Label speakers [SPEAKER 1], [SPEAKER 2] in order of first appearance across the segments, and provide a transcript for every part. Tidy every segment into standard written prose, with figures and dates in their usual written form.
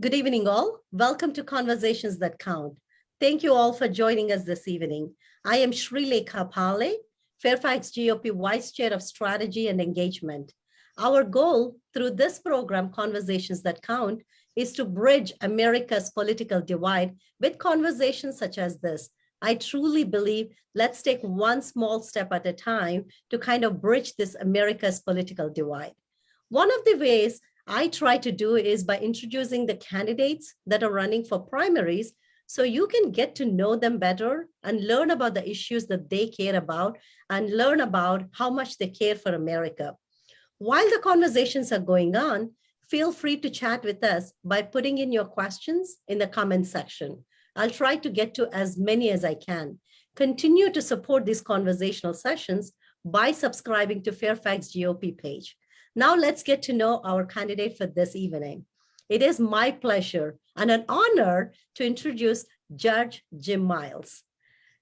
[SPEAKER 1] Good evening, all. Welcome to Conversations That Count. Thank you all for joining us this evening. I am Srilekha Pale, Fairfax GOP Vice Chair of Strategy and Engagement. Our goal through this program, Conversations That Count, is to bridge America's political divide with conversations such as this. I truly believe let's take one small step at a time to kind of bridge this America's political divide. One of the ways I try to do is by introducing the candidates that are running for primaries so you can get to know them better and learn about the issues that they care about and learn about how much they care for America. While the conversations are going on, feel free to chat with us by putting in your questions in the comment section. I'll try to get to as many as I can. Continue to support these conversational sessions by subscribing to Fairfax GOP page. Now let's get to know our candidate for this evening. It is my pleasure and an honor to introduce Judge Jim Myles.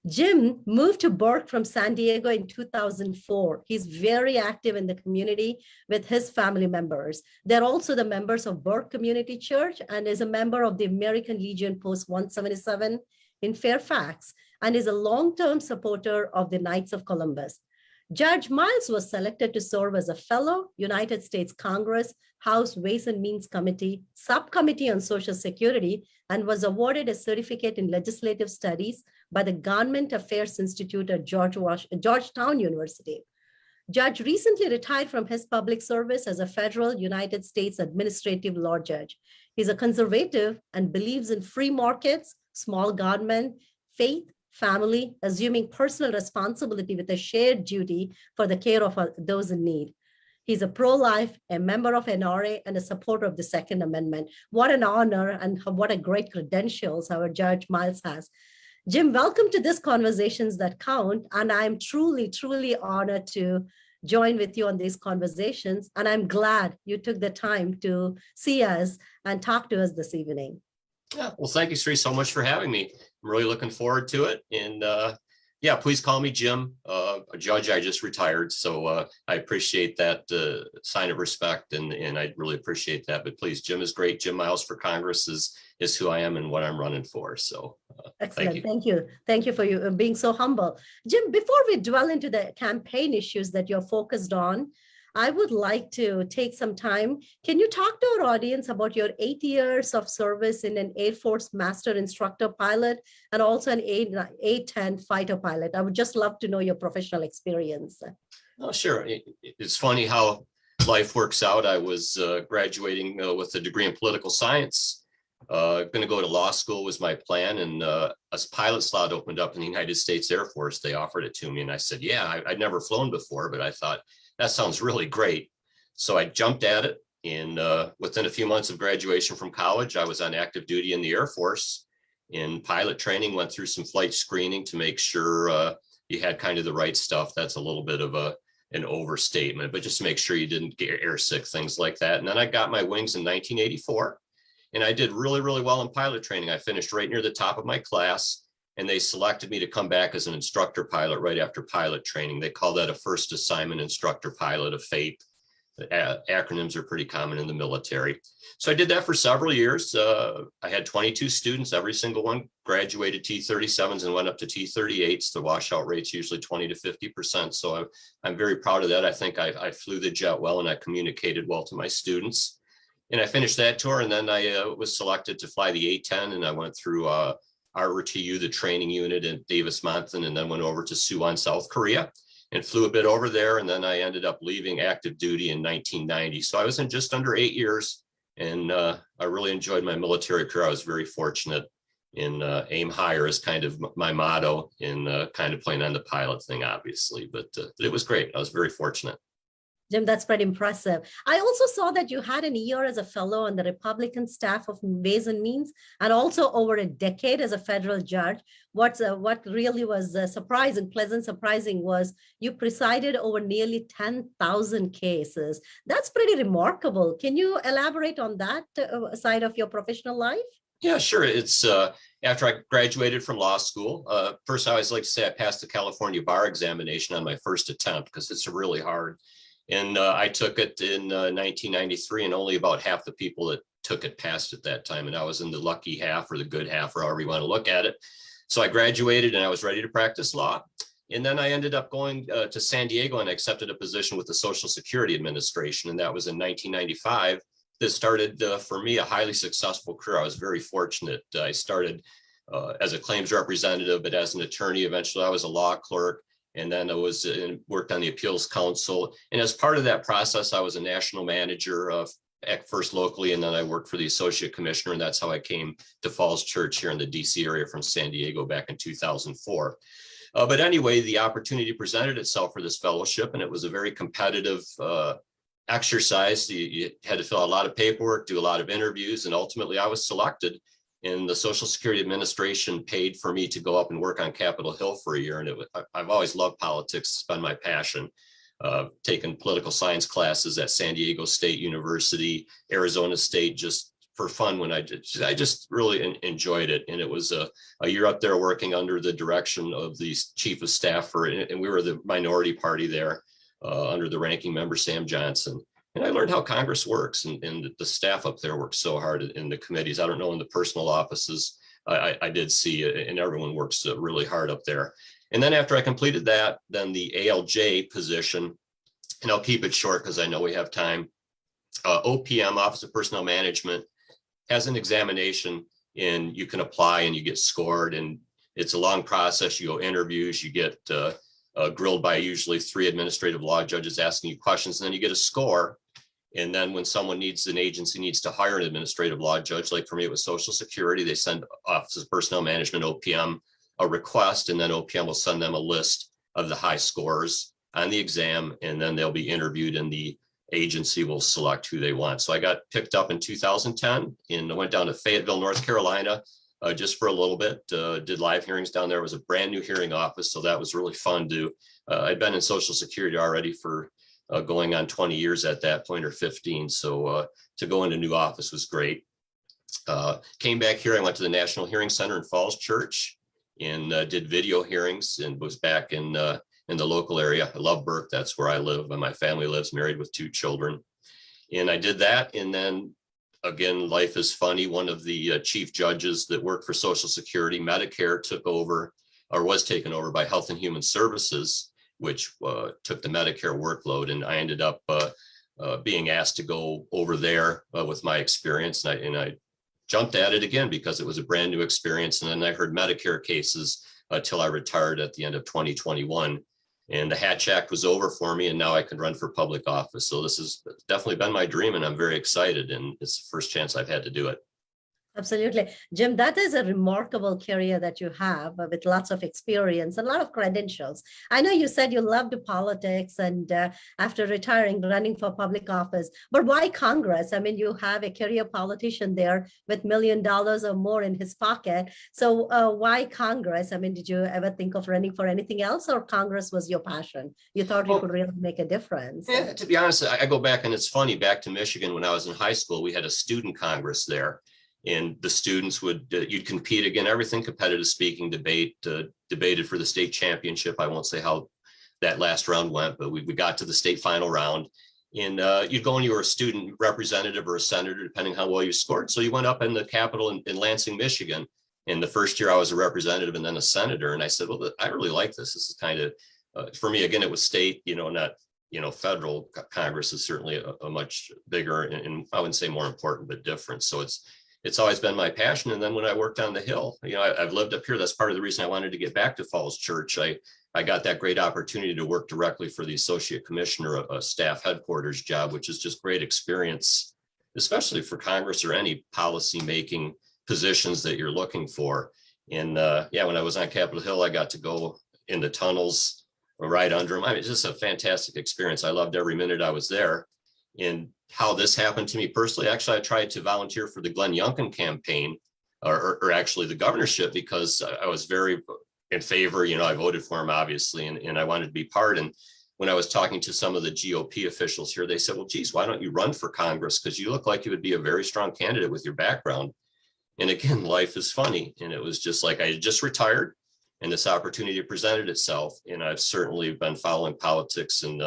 [SPEAKER 1] Jim moved to Burke from San Diego in 2004. He's very active in the community with his family members. They're also the members of Burke Community Church and is a member of the American Legion Post 177 in Fairfax and is a long-term supporter of the Knights of Columbus. Judge Myles was selected to serve as a fellow United States Congress House Ways and Means Committee, Subcommittee on Social Security, and was awarded a certificate in legislative studies by the Government Affairs Institute at Georgetown University. Judge recently retired from his public service as a federal United States administrative law judge. He's a conservative and believes in free markets, small government, faith, family, assuming personal responsibility with a shared duty for the care of those in need. He's a pro-life, a member of NRA, and a supporter of the Second Amendment. What an honor and what a great credentials our Judge Myles has. Jim, welcome to this Conversations That Count, and I'm truly, truly honored to join with you on these conversations, and I'm glad you took the time to see us and talk to us this evening.
[SPEAKER 2] Yeah, well, thank you, Sri, so much for having me. I'm really looking forward to it. And yeah, please call me Jim. A judge, I just retired, so I appreciate that sign of respect, and I really appreciate that. But please, Jim is great. Jim Myles for Congress is who I am and what I'm running for. So
[SPEAKER 1] excellent. Thank you. Thank you for you being so humble. Jim, before we dwell into the campaign issues that you're focused on, I would like to take some time. Can you talk to our audience about your 8 years of service in an Air Force Master Instructor Pilot and also an A-10 fighter pilot? I would just love to know your professional experience.
[SPEAKER 2] Oh, sure. It's funny how life works out. I was graduating with a degree in political science. Going to go to law school was my plan, and a pilot slot opened up in the United States Air Force. They offered it to me, and I said, yeah, I'd never flown before, but I thought, that sounds really great. So I jumped at it, and within a few months of graduation from college, I was on active duty in the Air Force in pilot training, went through some flight screening to make sure you had kind of the right stuff. That's a little bit of an overstatement, but just to make sure you didn't get airsick, things like that. And then I got my wings in 1984, and I did really, really well in pilot training. I finished right near the top of my class, and they selected me to come back as an instructor pilot right after pilot training. They call that a first assignment instructor pilot, a FAPE. The acronyms are pretty common in the military. So I did that for several years. I had 22 students. Every single one graduated T-37s and went up to T-38s. The washout rate's usually 20 to 50%. So I'm very proud of that. I think I flew the jet well, and I communicated well to my students. And I finished that tour, and then I was selected to fly the A-10, and I went through RTU, the training unit in Davis-Monthan, and then went over to Suwon, South Korea, and flew a bit over there. And then I ended up leaving active duty in 1990. So I was in just under 8 years, and I really enjoyed my military career. I was very fortunate in aim higher is kind of my motto in kind of playing on the pilot thing, obviously, but it was great. I was very fortunate.
[SPEAKER 1] Jim, that's pretty impressive. I also saw that you had an year as a fellow on the Republican staff of Ways and Means, and also over a decade as a federal judge. What really was pleasant surprising was you presided over nearly 10,000 cases. That's pretty remarkable. Can you elaborate on that side of your professional life?
[SPEAKER 2] Yeah, sure. It's after I graduated from law school. First, I always like to say I passed the California bar examination on my first attempt because it's really hard. And I took it in 1993, and only about half the people that took it past at that time. And I was in the lucky half or the good half, or however you want to look at it. So I graduated and I was ready to practice law. And then I ended up going to San Diego and accepted a position with the Social Security Administration. And that was in 1995. This started for me a highly successful career. I was very fortunate. I started as a claims representative, but as an attorney, eventually I was a law clerk. And then I was worked on the appeals council. And as part of that process, I was a national manager at first locally, and then I worked for the associate commissioner. And that's how I came to Falls Church here in the DC area from San Diego back in 2004. But anyway, the opportunity presented itself for this fellowship, and it was a very competitive exercise. You had to fill out a lot of paperwork, do a lot of interviews, and ultimately I was selected. And the Social Security Administration paid for me to go up and work on Capitol Hill for a year. And I've always loved politics. It's been my passion. Taken political science classes at San Diego State University, Arizona State, just for fun when I just really enjoyed it. And it was a year up there working under the direction of the chief of staff, and we were the minority party there under the ranking member, Sam Johnson. And I learned how Congress works, and the staff up there works so hard in the committees. I don't know in the personal offices, I did see it, and everyone works really hard up there. And then after I completed that, then the ALJ position, and I'll keep it short because I know we have time. OPM, Office of Personnel Management, has an examination, and you can apply and you get scored, and it's a long process. You go interviews, you get grilled by usually 3 administrative law judges asking you questions, and then you get a score. And then when an agency needs to hire an administrative law judge, like for me, it was Social Security, they send Office of Personnel Management, OPM, a request, and then OPM will send them a list of the high scores on the exam, and then they'll be interviewed, and the agency will select who they want. So I got picked up in 2010 and I went down to Fayetteville, North Carolina, just for a little bit, did live hearings down there. It was a brand new hearing office, so that was really fun to, I'd been in Social Security already for going on 20 years at that point, or 15. So to go into a new office was great. Came back here, I went to the National Hearing Center in Falls Church and did video hearings, and was back in the local area. I love Burke, that's where I live, and my family lives, married with 2 children. And I did that, and then again, life is funny. One of the chief judges that worked for Social Security, Medicare took over, or was taken over by Health and Human Services, which took the Medicare workload. And I ended up being asked to go over there with my experience. And I jumped at it again because it was a brand new experience. And then I heard Medicare cases till I retired at the end of 2021. And the Hatch Act was over for me, and now I can run for public office. So this has definitely been my dream, and I'm very excited. And it's the first chance I've had to do it.
[SPEAKER 1] Absolutely. Jim, that is a remarkable career that you have with lots of experience and a lot of credentials. I know you said you loved politics and after retiring, running for public office, but why Congress? I mean, you have a career politician there with $1 million or more in his pocket. So why Congress? I mean, did you ever think of running for anything else, or Congress was your passion? You thought you could really make a difference?
[SPEAKER 2] Yeah, to be honest, I go back, and it's funny, back to Michigan when I was in high school, we had a student Congress there. And the students you'd compete again, everything competitive speaking, debated for the state championship. I won't say how that last round went, but we got to the state final round. And you'd go and you were a student representative or a senator, depending how well you scored. So you went up in the Capitol in Lansing, Michigan. And the first year I was a representative and then a senator. And I said, well, I really like this. This is kind of, for me, again, it was state, not, federal. Congress is certainly a much bigger, and I wouldn't say more important, but different. So it's always been my passion. And then when I worked on the Hill, I've lived up here. That's part of the reason I wanted to get back to Falls Church. I got that great opportunity to work directly for the associate commissioner, a staff headquarters job, which is just great experience, especially for Congress or any policy making positions that you're looking for. And when I was on Capitol Hill, I got to go in the tunnels right under them. I mean, it's just a fantastic experience. I loved every minute I was there. And how this happened to me personally, actually, I tried to volunteer for the Glenn Youngkin campaign, or actually the governorship, because I was very in favor. I voted for him, obviously, and I wanted to be part. And when I was talking to some of the GOP officials here, they said, well, geez, why don't you run for Congress? Because you look like you would be a very strong candidate with your background. And again, life is funny. And it was just like I had just retired, and this opportunity presented itself. And I've certainly been following politics and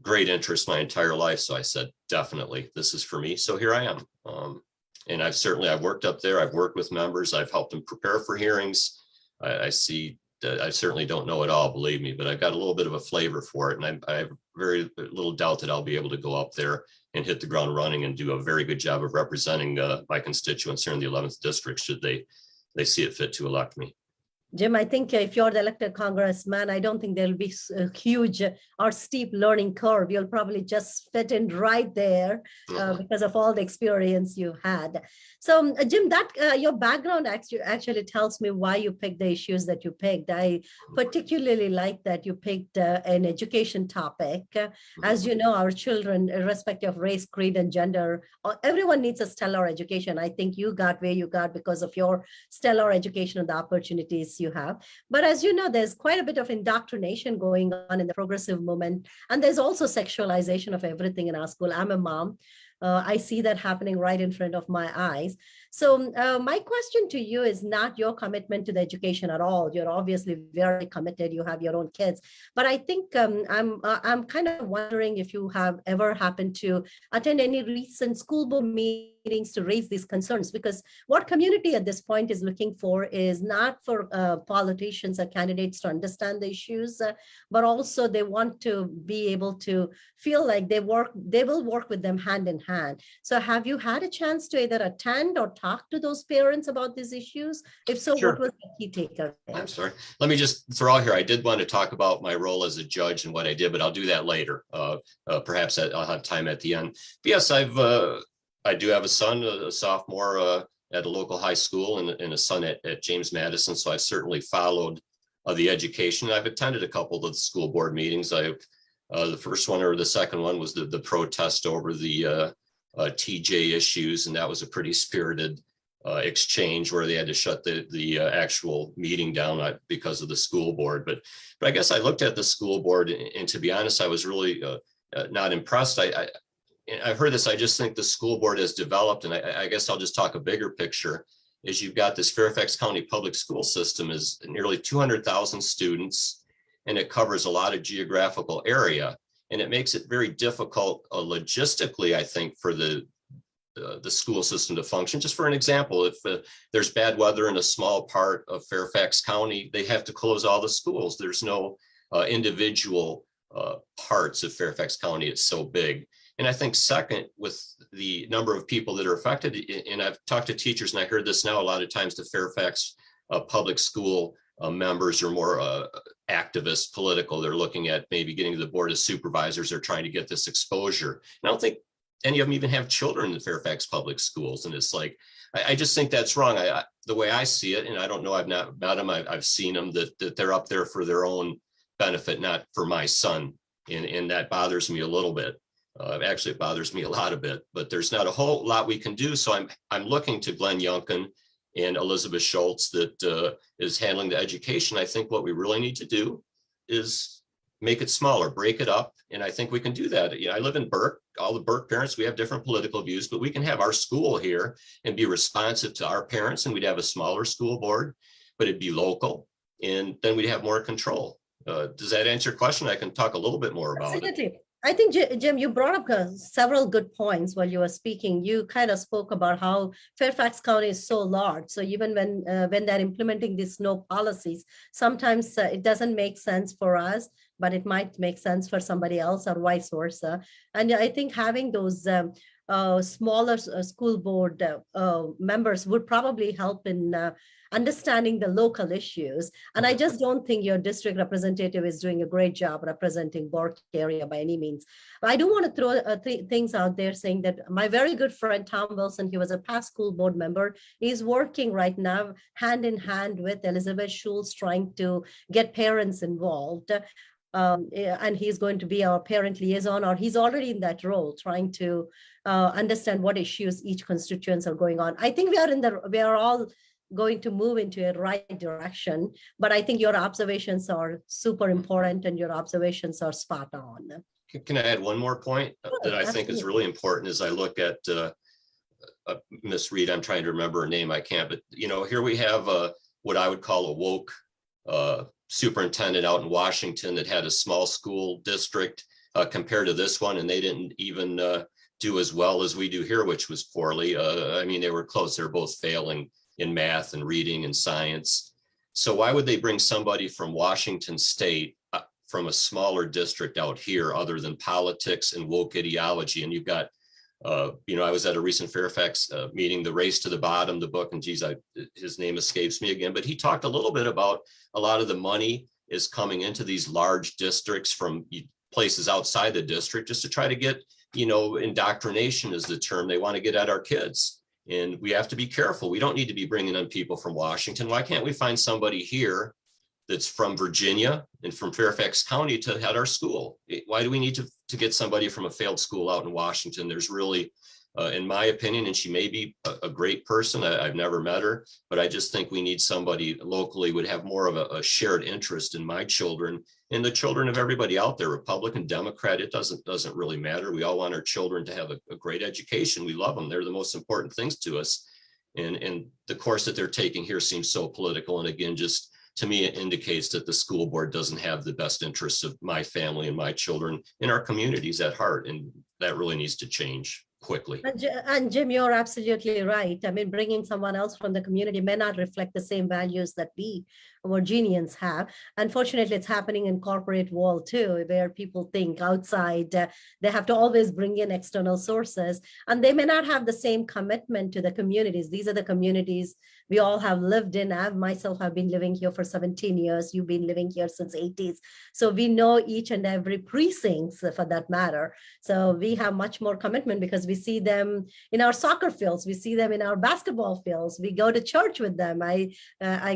[SPEAKER 2] great interest my entire life. So I said, definitely, this is for me. So here I am. And I've worked up there. I've worked with members. I've helped them prepare for hearings. I see that I certainly don't know it all, believe me, but I've got a little bit of a flavor for it. And I have very little doubt that I'll be able to go up there and hit the ground running and do a very good job of representing my constituents here in the 11th district, should they see it fit to elect me.
[SPEAKER 1] Jim, I think if you're the elected congressman, I don't think there'll be a huge or steep learning curve. You'll probably just fit in right there because of all the experience you had. So, Jim, that your background actually tells me why you picked the issues that you picked. I particularly like that you picked an education topic. As you know, our children, irrespective of race, creed, and gender, everyone needs a stellar education. I think you got where you got because of your stellar education and the opportunities you have. But as you know, there's quite a bit of indoctrination going on in the progressive movement. And there's also sexualization of everything in our school. I'm a mom. I see that happening right in front of my eyes. So my question to you is not your commitment to the education at all. You're obviously very committed. You have your own kids. But I think I'm kind of wondering if you have ever happened to attend any recent school board meetings to raise these concerns, because what community at this point is looking for is not for politicians or candidates to understand the issues, but also they want to be able to feel like they will work with them hand in hand. So have you had a chance to either attend or talk to those parents about these issues? If so,
[SPEAKER 2] Sure.
[SPEAKER 1] what was the key takeaway? I'm
[SPEAKER 2] sorry. Let me just throw out here. I did want to talk about my role as a judge and what I did, but I'll do that later. Perhaps I'll have time at the end. But yes, I do have a son, a sophomore at a local high school, and a son at James Madison. So I've certainly followed the education. I've attended a couple of the school board meetings. The first one or the second one was the protest over the TJ issues, and that was a pretty spirited exchange where they had to shut the actual meeting down because of the school board. But I guess I looked at the school board, and to be honest, I was really not impressed. I've heard this. I just think the school board has developed, and I guess I'll just talk a bigger picture, is you've got this Fairfax County public school system is nearly 200,000 students, and it covers a lot of geographical area. And it makes it very difficult logistically, I think, for the school system to function. Just for an example, if there's bad weather in a small part of Fairfax County, they have to close all the schools. There's no individual parts of Fairfax County. It's so big. And I think second, with the number of people that are affected, and I've talked to teachers, and I heard this now a lot of times, the Fairfax public school members are more activist, political. They're looking at maybe getting to the board of supervisors. They're trying to get this exposure. And I don't think any of them even have children in the Fairfax public schools. And it's like, I just think that's wrong. The way I see it, and I don't know, I've not met them, I've seen them, that they're up there for their own benefit, not for my son. And that bothers me a little bit. Actually, it bothers me a lot of bit, but there's not a whole lot we can do. So I'm looking to Glenn Youngkin and Elizabeth Schultz that is handling the education. I think what we really need to do is make it smaller, break it up. And I think we can do that. You know, I live in Burke, all the Burke parents, we have different political views, but we can have our school here and be responsive to our parents, and we'd have a smaller school board, but it'd be local, and then we'd have more control. Does that answer your question? I can talk a little bit more about it.
[SPEAKER 1] I think, Jim, you brought up several good points while you were speaking. You kind of spoke about how Fairfax County is so large. So even when they're implementing these snow policies, sometimes it doesn't make sense for us, but it might make sense for somebody else, or vice versa. And I think having those smaller school board members would probably help in understanding the local issues. And I just don't think your district representative is doing a great job representing Burke area by any means. But I do want to throw things out there saying that my very good friend, Tom Wilson, he was a past school board member, is working right now hand in hand with Elizabeth Schultz, trying to get parents involved. And he's going to be our parent liaison, or he's already in that role, trying to understand what issues each constituents are going on. I think we are all going to move into a right direction, but I think your observations are super important, and your observations are spot on.
[SPEAKER 2] Can I add one more point that I think is really important as I look at Miss Reed? I'm trying to remember her name. I can't, but you know, here we have what I would call a woke superintendent out in Washington that had a small school district compared to this one, and they didn't even do as well as we do here, which was poorly. I mean, they were close. They're both failing in math and reading and science. So why would they bring somebody from Washington State from a smaller district out here other than politics and woke ideology? And you've got, I was at a recent Fairfax meeting, The Race to the Bottom, the book, and geez, his name escapes me again, but he talked a little bit about a lot of the money is coming into these large districts from places outside the district just to try to get, indoctrination is the term. They want to get at our kids. And we have to be careful. We don't need to be bringing in people from Washington. Why can't we find somebody here that's from Virginia and from Fairfax County to head our school? Why do we need to get somebody from a failed school out in Washington? There's really, in my opinion, and she may be a great person, I've never met her, but I just think we need somebody locally would have more of a shared interest in my children and the children of everybody out there, Republican, Democrat, it doesn't really matter. We all want our children to have a great education. We love them. They're the most important things to us. And the course that they're taking here seems so political. And again, just to me, it indicates that the school board doesn't have the best interests of my family and my children in our communities at heart. And that really needs to change quickly.
[SPEAKER 1] And Jim, you're absolutely right. I mean, bringing someone else from the community may not reflect the same values that we Virginians have. Unfortunately, it's happening in corporate world too, where people think outside, they have to always bring in external sources, and they may not have the same commitment to the communities. These are the communities we all have lived in. I myself have been living here for 17 years. You've been living here since 80s. So we know each and every precinct for that matter. So we have much more commitment because we see them in our soccer fields. We see them in our basketball fields. We go to church with them. I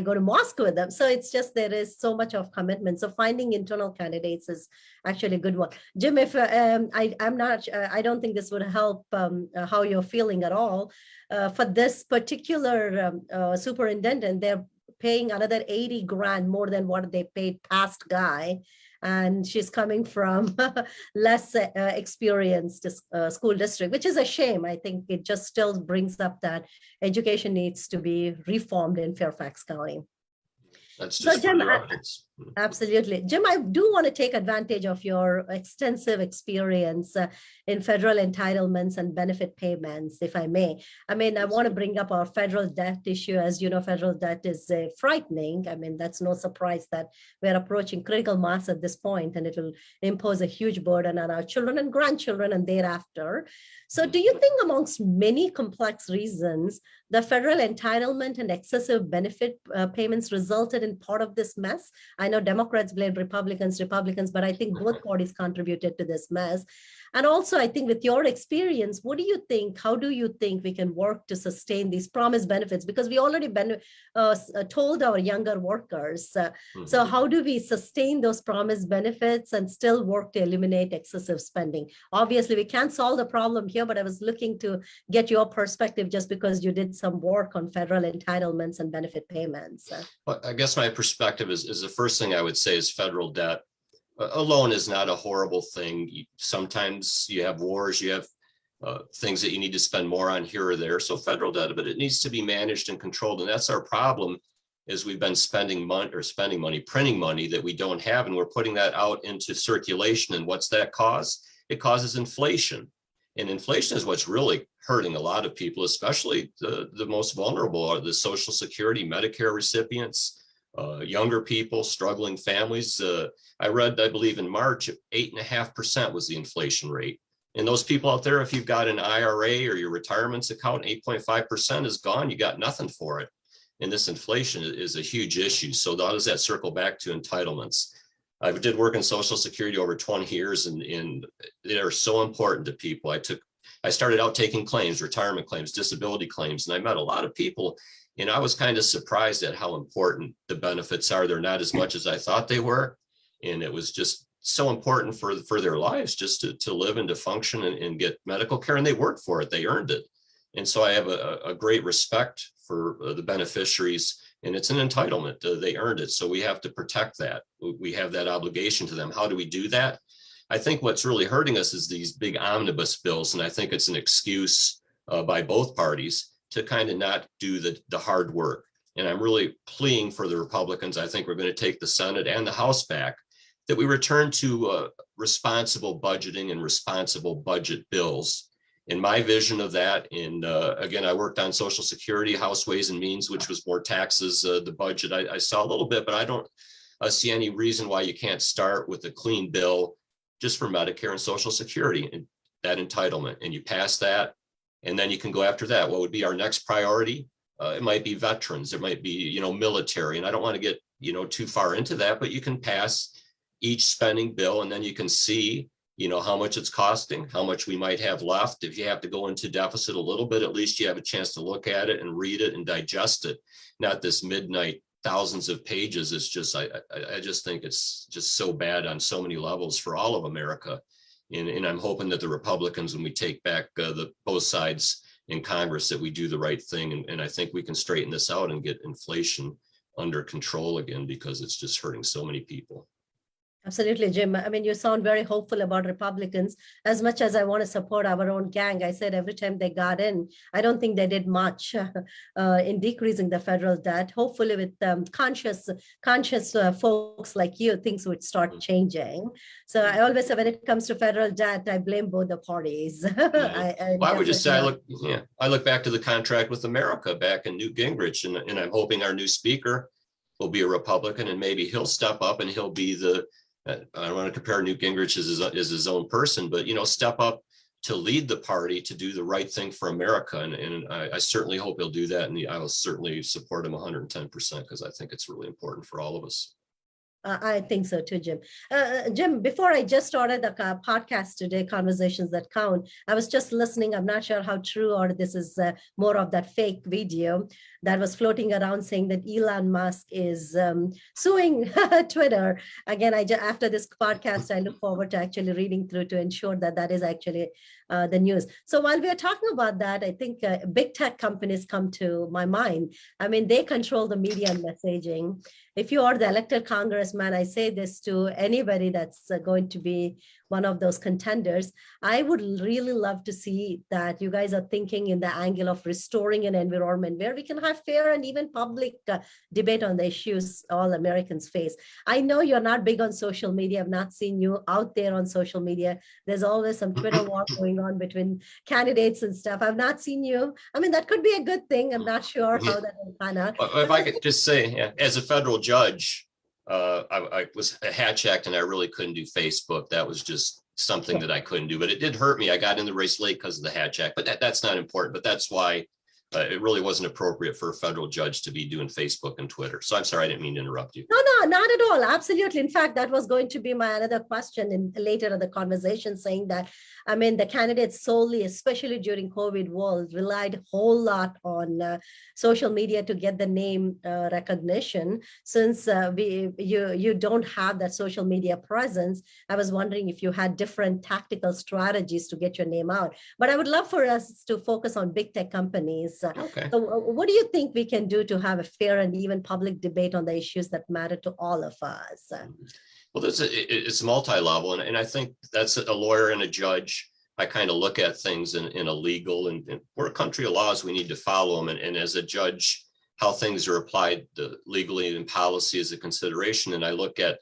[SPEAKER 1] go to mosque with them. So it's just, there is so much of commitment. So finding internal candidates is actually a good one. Jim, if I don't think this would help how you're feeling at all. For this particular superintendent, they're paying another 80 grand more than what they paid past guy. And she's coming from less experienced school district, which is a shame. I think it just still brings up that education needs to be reformed in Fairfax County.
[SPEAKER 2] That's just
[SPEAKER 1] so, Jim,
[SPEAKER 2] absolutely.
[SPEAKER 1] Jim, I do want to take advantage of your extensive experience in federal entitlements and benefit payments, if I may. I mean, I want to bring up our federal debt issue. As you know, federal debt is frightening. I mean, that's no surprise that we're approaching critical mass at this point, and it will impose a huge burden on our children and grandchildren and thereafter. So do you think amongst many complex reasons, the federal entitlement and excessive benefit payments resulted in part of this mess? I know Democrats blame Republicans, but I think both parties contributed to this mess. And also, I think with your experience, what do you think, how do you think we can work to sustain these promised benefits? Because we already told our younger workers. So how do we sustain those promised benefits and still work to eliminate excessive spending? Obviously, we can't solve the problem here, but I was looking to get your perspective just because you did some work on federal entitlements and benefit payments.
[SPEAKER 2] Well, I guess my perspective is the first thing I would say is federal debt alone is not a horrible thing. Sometimes you have wars, you have things that you need to spend more on here or there. So federal debt, but it needs to be managed and controlled. And that's our problem, is we've been spending money, printing money that we don't have, and we're putting that out into circulation. And what's that cause? It causes inflation. And inflation is what's really hurting a lot of people, especially the most vulnerable are the Social Security, Medicare recipients, younger people, struggling families. I read, I believe in March, 8.5% was the inflation rate. And those people out there, if you've got an IRA or your retirement's account, 8.5% is gone. You got nothing for it. And this inflation is a huge issue. So how does that circle back to entitlements? I did work in Social Security over 20 years, and they are so important to people. I started out taking claims, retirement claims, disability claims, and I met a lot of people. And I was kind of surprised at how important the benefits are. They're not as much as I thought they were. And it was just so important for their lives just to live and to function and get medical care. And they worked for it. They earned it. And so I have a great respect for the beneficiaries. And it's an entitlement. They earned it. So we have to protect that. We have that obligation to them. How do we do that? I think what's really hurting us is these big omnibus bills. And I think it's an excuse by both parties to kind of not do the hard work. And I'm really pleading for the Republicans. I think we're going to take the Senate and the House back that we return to responsible budgeting and responsible budget bills. In my vision of that, again, I worked on Social Security, House Ways and Means, which was more taxes. The budget I saw a little bit, but I don't see any reason why you can't start with a clean bill just for Medicare and Social Security and that entitlement. And you pass that, and then you can go after that. What would be our next priority? It might be veterans. It might be, military. And I don't want to get, too far into that, but you can pass each spending bill, and then you can see, how much it's costing, how much we might have left. If you have to go into deficit a little bit, at least you have a chance to look at it and read it and digest it, not this midnight thousands of pages. It's just, I just think it's just so bad on so many levels for all of America. And I'm hoping that the Republicans, when we take back both sides in Congress, that we do the right thing. And I think we can straighten this out and get inflation under control again, because it's just hurting so many people.
[SPEAKER 1] Absolutely, Jim. I mean, you sound very hopeful about Republicans. As much as I want to support our own gang, I said every time they got in, I don't think they did much in decreasing the federal debt. Hopefully with conscious folks like you, things would start changing. So I always say when it comes to federal debt, I blame both the parties.
[SPEAKER 2] Well, I would just say, I look back to the contract with America back in Newt Gingrich, and I'm hoping our new speaker will be a Republican, and maybe he'll step up and he'll be I don't want to compare Newt Gingrich as his own person, but, step up to lead the party to do the right thing for America. And I certainly hope he'll do that. And I will certainly support him 110%, because I think it's really important for all of us.
[SPEAKER 1] I think so too, Jim. Jim, before I just started the podcast today, Conversations That Count, I was just listening. I'm not sure how true or this is more of that fake video that was floating around saying that Elon Musk is suing Twitter. Again, after this podcast, I look forward to actually reading through to ensure that that is actually the news. So while we are talking about that, I think big tech companies come to my mind. I mean, they control the media and messaging. If you are the elected congressman, I say this to anybody that's going to be one of those contenders, I would really love to see that you guys are thinking in the angle of restoring an environment where we can have fair and even public debate on the issues all Americans face. I know you're not big on social media. I've not seen you out there on social media. There's always some Twitter war going on between candidates and stuff. I've not seen you. I mean, that could be a good thing. I'm not sure how that will pan out.
[SPEAKER 2] If I could just say, as a federal judge, I was hatch-checked and I really couldn't do Facebook. That was just something that I couldn't do, but it did hurt me. I got in the race late because of the hatch act, but that's not important. But that's why it really wasn't appropriate for a federal judge to be doing Facebook and Twitter. So I'm sorry, I didn't mean to interrupt you.
[SPEAKER 1] No, not at all. Absolutely. In fact, that was going to be my another question in later in the conversation, saying that, I mean, the candidates solely, especially during COVID world, relied a whole lot on social media to get the name recognition. Since you don't have that social media presence, I was wondering if you had different tactical strategies to get your name out. But I would love for us to focus on big tech companies.
[SPEAKER 2] Okay.
[SPEAKER 1] So what do you think we can do to have a fair and even public debate on the issues that matter to all of us?
[SPEAKER 2] Well, it's multi-level, and I think that's a lawyer and a judge. I kind of look at things in a legal, and we're a country of laws, we need to follow them. And as a judge, how things are applied legally and policy is a consideration. And I look at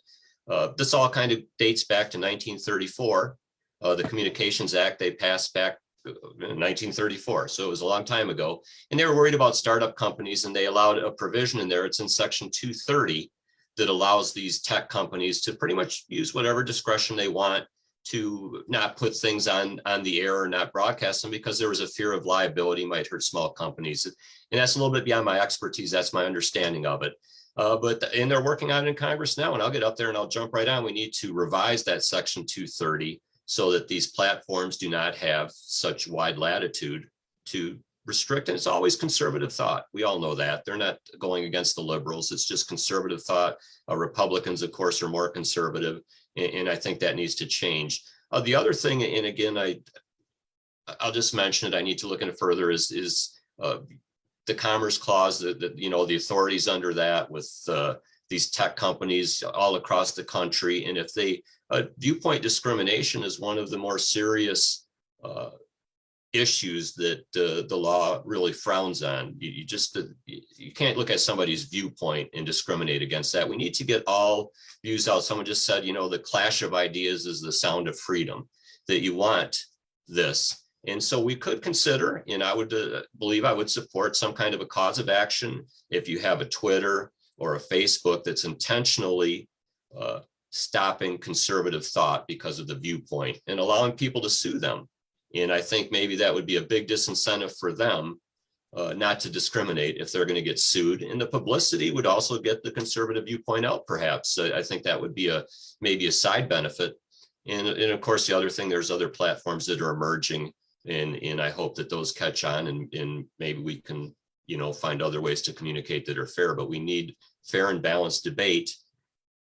[SPEAKER 2] this all kind of dates back to 1934, the Communications Act they passed back in 1934. So it was a long time ago. And they were worried about startup companies, and they allowed a provision in there. It's in section 230 that allows these tech companies to pretty much use whatever discretion they want to not put things on the air or not broadcast them, because there was a fear of liability might hurt small companies. And that's a little bit beyond my expertise. That's my understanding of it. And they're working on it in Congress now, and I'll get up there and I'll jump right on. We need to revise that section 230 so that these platforms do not have such wide latitude to restrict. And it's always conservative thought. We all know that. They're not going against the liberals. It's just conservative thought. Republicans, of course, are more conservative. And I think that needs to change. The other thing, and again, I'll just mention it, I need to look into it further, is the Commerce Clause, the authorities under that with these tech companies all across the country. And if viewpoint discrimination is one of the more serious issues that the law really frowns on. You can't look at somebody's viewpoint and discriminate against that. We need to get all views out. Someone just said, the clash of ideas is the sound of freedom, that you want this. And so we could consider, and I would believe I would support some kind of a cause of action if you have a Twitter or a Facebook that's intentionally stopping conservative thought because of the viewpoint and allowing people to sue them. And I think maybe that would be a big disincentive for them not to discriminate if they're going to get sued. And the publicity would also get the conservative viewpoint out, perhaps. I think that would be maybe a side benefit. And of course, the other thing, there's other platforms that are emerging. And I hope that those catch on and maybe we can, find other ways to communicate that are fair, but we need fair and balanced debate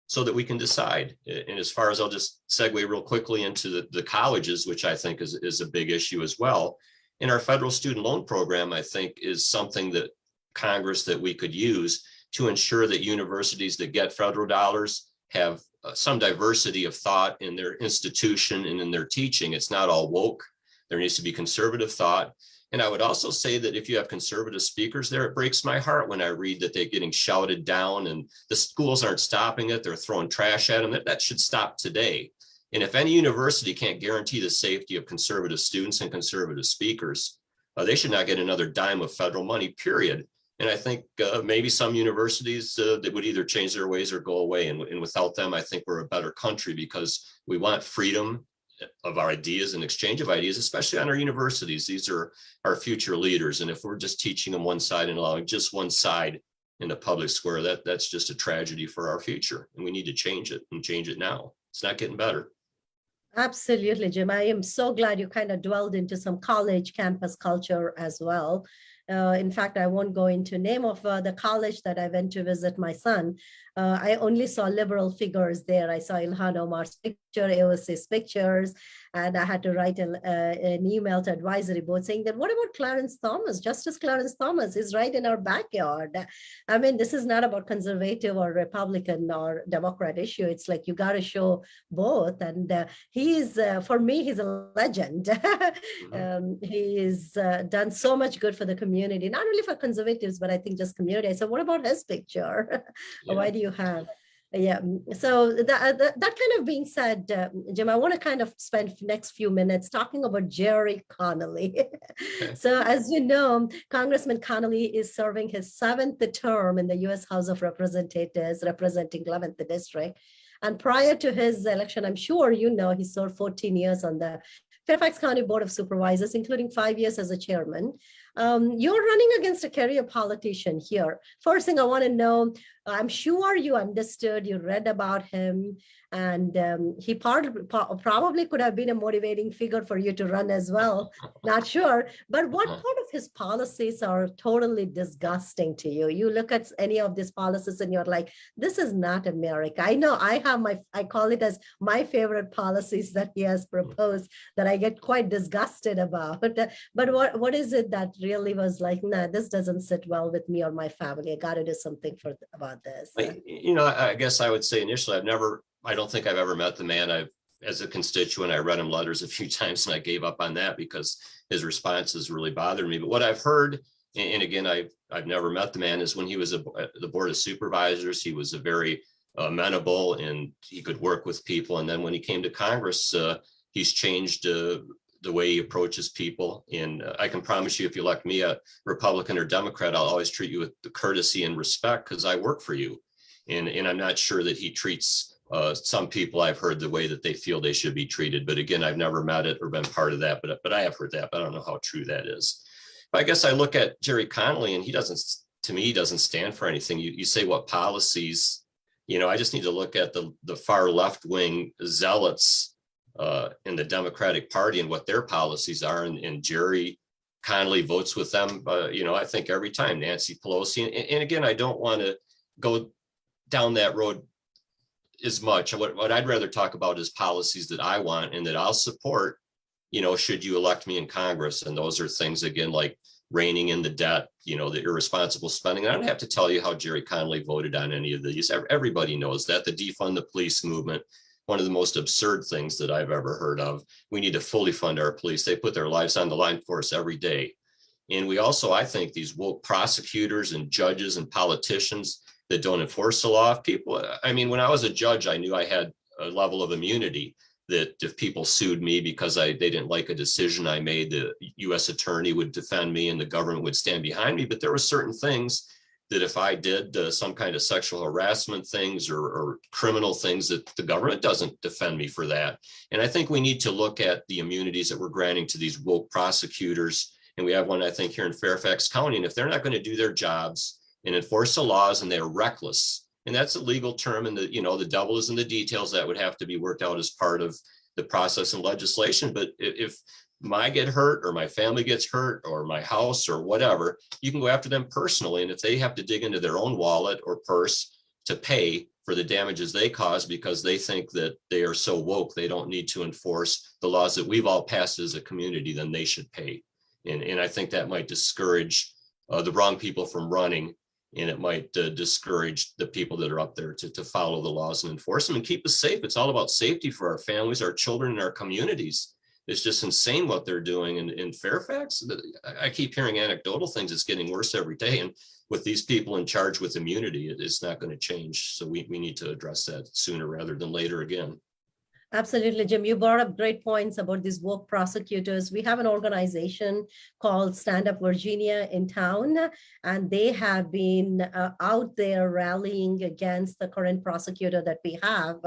[SPEAKER 2] so that we can decide. And as far as, I'll just segue real quickly into the colleges, which I think is a big issue as well. In our federal student loan program, I think is something that Congress that we could use to ensure that universities that get federal dollars have some diversity of thought in their institution and in their teaching. It's not all woke. There needs to be conservative thought. And I would also say that if you have conservative speakers there, it breaks my heart when I read that they're getting shouted down and the schools aren't stopping it. They're throwing trash at them. That should stop today. And if any university can't guarantee the safety of conservative students and conservative speakers, they should not get another dime of federal money, period. And I think maybe some universities that would either change their ways or go away. And without them, I think we're a better country because we want freedom of our ideas and exchange of ideas, especially on our universities. These are our future leaders. And if we're just teaching them one side and allowing just one side in the public square, that's just a tragedy for our future. And we need to change it and change it now. It's not getting better.
[SPEAKER 1] Absolutely, Jim. I am so glad you kind of dwelled into some college campus culture as well. In fact, I won't go into name of the college that I went to visit my son. I only saw liberal figures there. I saw Ilhan Omar's picture, AOC's pictures, and I had to write an email to advisory board saying that, what about Clarence Thomas? Justice Clarence Thomas is right in our backyard. I mean, this is not about conservative or Republican or Democrat issue. It's like you got to show both. And for me, he's a legend. He's done so much good for the community, not only for conservatives, but I think just community. So what about his picture? Yeah. Why do you have? Yeah. So that kind of being said, Jim, I want to kind of spend next few minutes talking about Jerry Connolly. Okay. So as you know, Congressman Connolly is serving his 7th term in the U.S. House of Representatives, representing 11th District. And prior to his election, I'm sure you know, he served 14 years on the Fairfax County Board of Supervisors, including 5 years as a chairman. You're running against a career politician here. First thing I want to know, I'm sure you understood, you read about him, and he probably could have been a motivating figure for you to run as well. Not sure, but what part of his policies are totally disgusting to you? You look at any of these policies and you're like, this is not America. I know I call it as my favorite policies that he has proposed that I get quite disgusted about. But what is it that really was like, nah, this doesn't sit well with me or my family. I got to do something about this.
[SPEAKER 2] I guess I would say initially, I don't think I've ever met the man. As a constituent, I read him letters a few times and I gave up on that because his responses really bothered me. But what I've heard, and again, I've never met the man, is when he was at the Board of Supervisors, he was a very amenable and he could work with people. And then when he came to Congress, he's changed the way he approaches people. And I can promise you, if you elect me, a Republican or Democrat, I'll always treat you with the courtesy and respect because I work for you. And I'm not sure that he treats some people, I've heard, the way that they feel they should be treated. But again, I've never met it or been part of that, but I have heard that, but I don't know how true that is. But I guess I look at Jerry Connolly and he doesn't stand for anything. You say what policies, I just need to look at the far left-wing zealots in the Democratic Party and what their policies are. And Jerry Connolly votes with them, I think every time. Nancy Pelosi. And again, I don't want to go down that road as much. What I'd rather talk about is policies that I want and that I'll support, should you elect me in Congress. And those are things, again, like reining in the debt, the irresponsible spending. I don't have to tell you how Jerry Connolly voted on any of these. Everybody knows that. The defund the police movement, one of the most absurd things that I've ever heard of. We need to fully fund our police. They put their lives on the line for us every day. And we also, I think, these woke prosecutors and judges and politicians that don't enforce the law. People, I mean, when I was a judge, I knew I had a level of immunity that if people sued me because they didn't like a decision I made, the U.S. attorney would defend me and the government would stand behind me. But there were certain things that if I did some kind of sexual harassment things or criminal things, that the government doesn't defend me for that. And I think we need to look at the immunities that we're granting to these woke prosecutors. And we have one, I think, here in Fairfax County. And if they're not going to do their jobs and enforce the laws and they're reckless, and that's a legal term, and the devil is in the details, that would have to be worked out as part of the process and legislation. But if I get hurt or my family gets hurt or my house or whatever, you can go after them personally. And if they have to dig into their own wallet or purse to pay for the damages they cause because they think that they are so woke, they don't need to enforce the laws that we've all passed as a community, then they should pay. And I think that might discourage the wrong people from running. And it might discourage the people that are up there to follow the laws and enforce them and keep us safe. It's all about safety for our families, our children, and our communities. It's just insane what they're doing in Fairfax. I keep hearing anecdotal things. It's getting worse every day. And with these people in charge with immunity, it's not going to change. So we need to address that sooner rather than later again.
[SPEAKER 1] Absolutely, Jim. You brought up great points about these woke prosecutors. We have an organization called Stand Up Virginia in town, and they have been out there rallying against the current prosecutor that we have,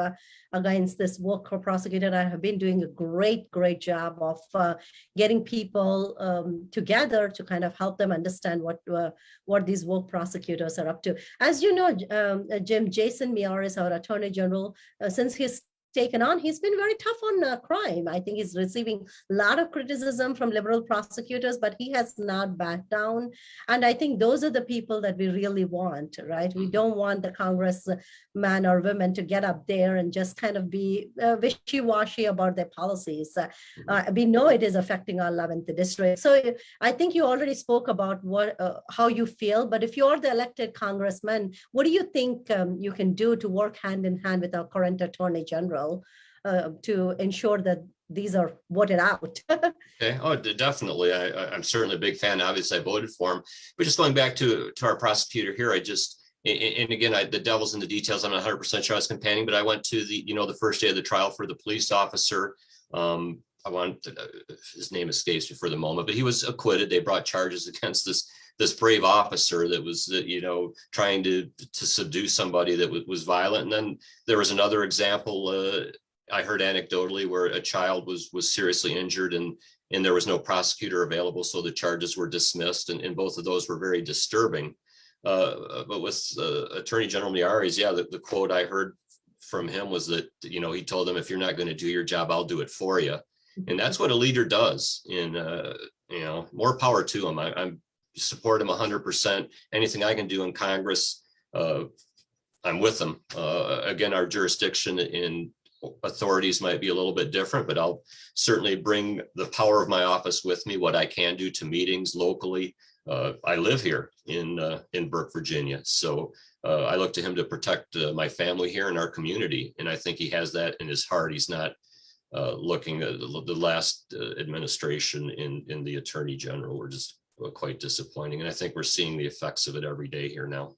[SPEAKER 1] against this woke prosecutor. I have been doing a great job of getting people together to kind of help them understand what these woke prosecutors are up to. As you know, Jim, Jason Myles, our Attorney General, since he's taken on, he's been very tough on crime. I think he's receiving a lot of criticism from liberal prosecutors, but he has not backed down. And I think those are the people that we really want, right? We don't want the congressman or women to get up there and just kind of be wishy-washy about their policies. We know it is affecting our 11th district. So I think you already spoke about how you feel, but if you're the elected congressman, what do you think you can do to work hand in hand with our current Attorney General to ensure that these are voted out?
[SPEAKER 2] Okay. Oh, definitely. I'm certainly a big fan. Obviously, I voted for him. But just going back to our prosecutor here, and again, the devil's in the details. I'm not 100% sure I was campaigning, but I went to the first day of the trial for the police officer. His name escapes me for the moment, but he was acquitted. They brought charges against this brave officer that was, trying to subdue somebody that was violent. And then there was another example, I heard anecdotally, where a child was seriously injured and there was no prosecutor available. So the charges were dismissed. And both of those were very disturbing. But with Attorney General Myles, the quote I heard from him was that, he told them, if you're not going to do your job, I'll do it for you. And that's what a leader does. And, more power to him. I'm support him 100%. Anything I can do in Congress, I'm with them. Again, our jurisdiction in authorities might be a little bit different, but I'll certainly bring the power of my office with me, what I can do to meetings locally. I live here in Burke, Virginia. So I look to him to protect my family here in our community. And I think he has that in his heart. He's not looking at the last administration in the Attorney General. We're just quite disappointing. And I think we're seeing the effects of it every day here now.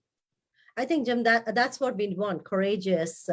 [SPEAKER 1] I think, Jim, that's what we want, courageous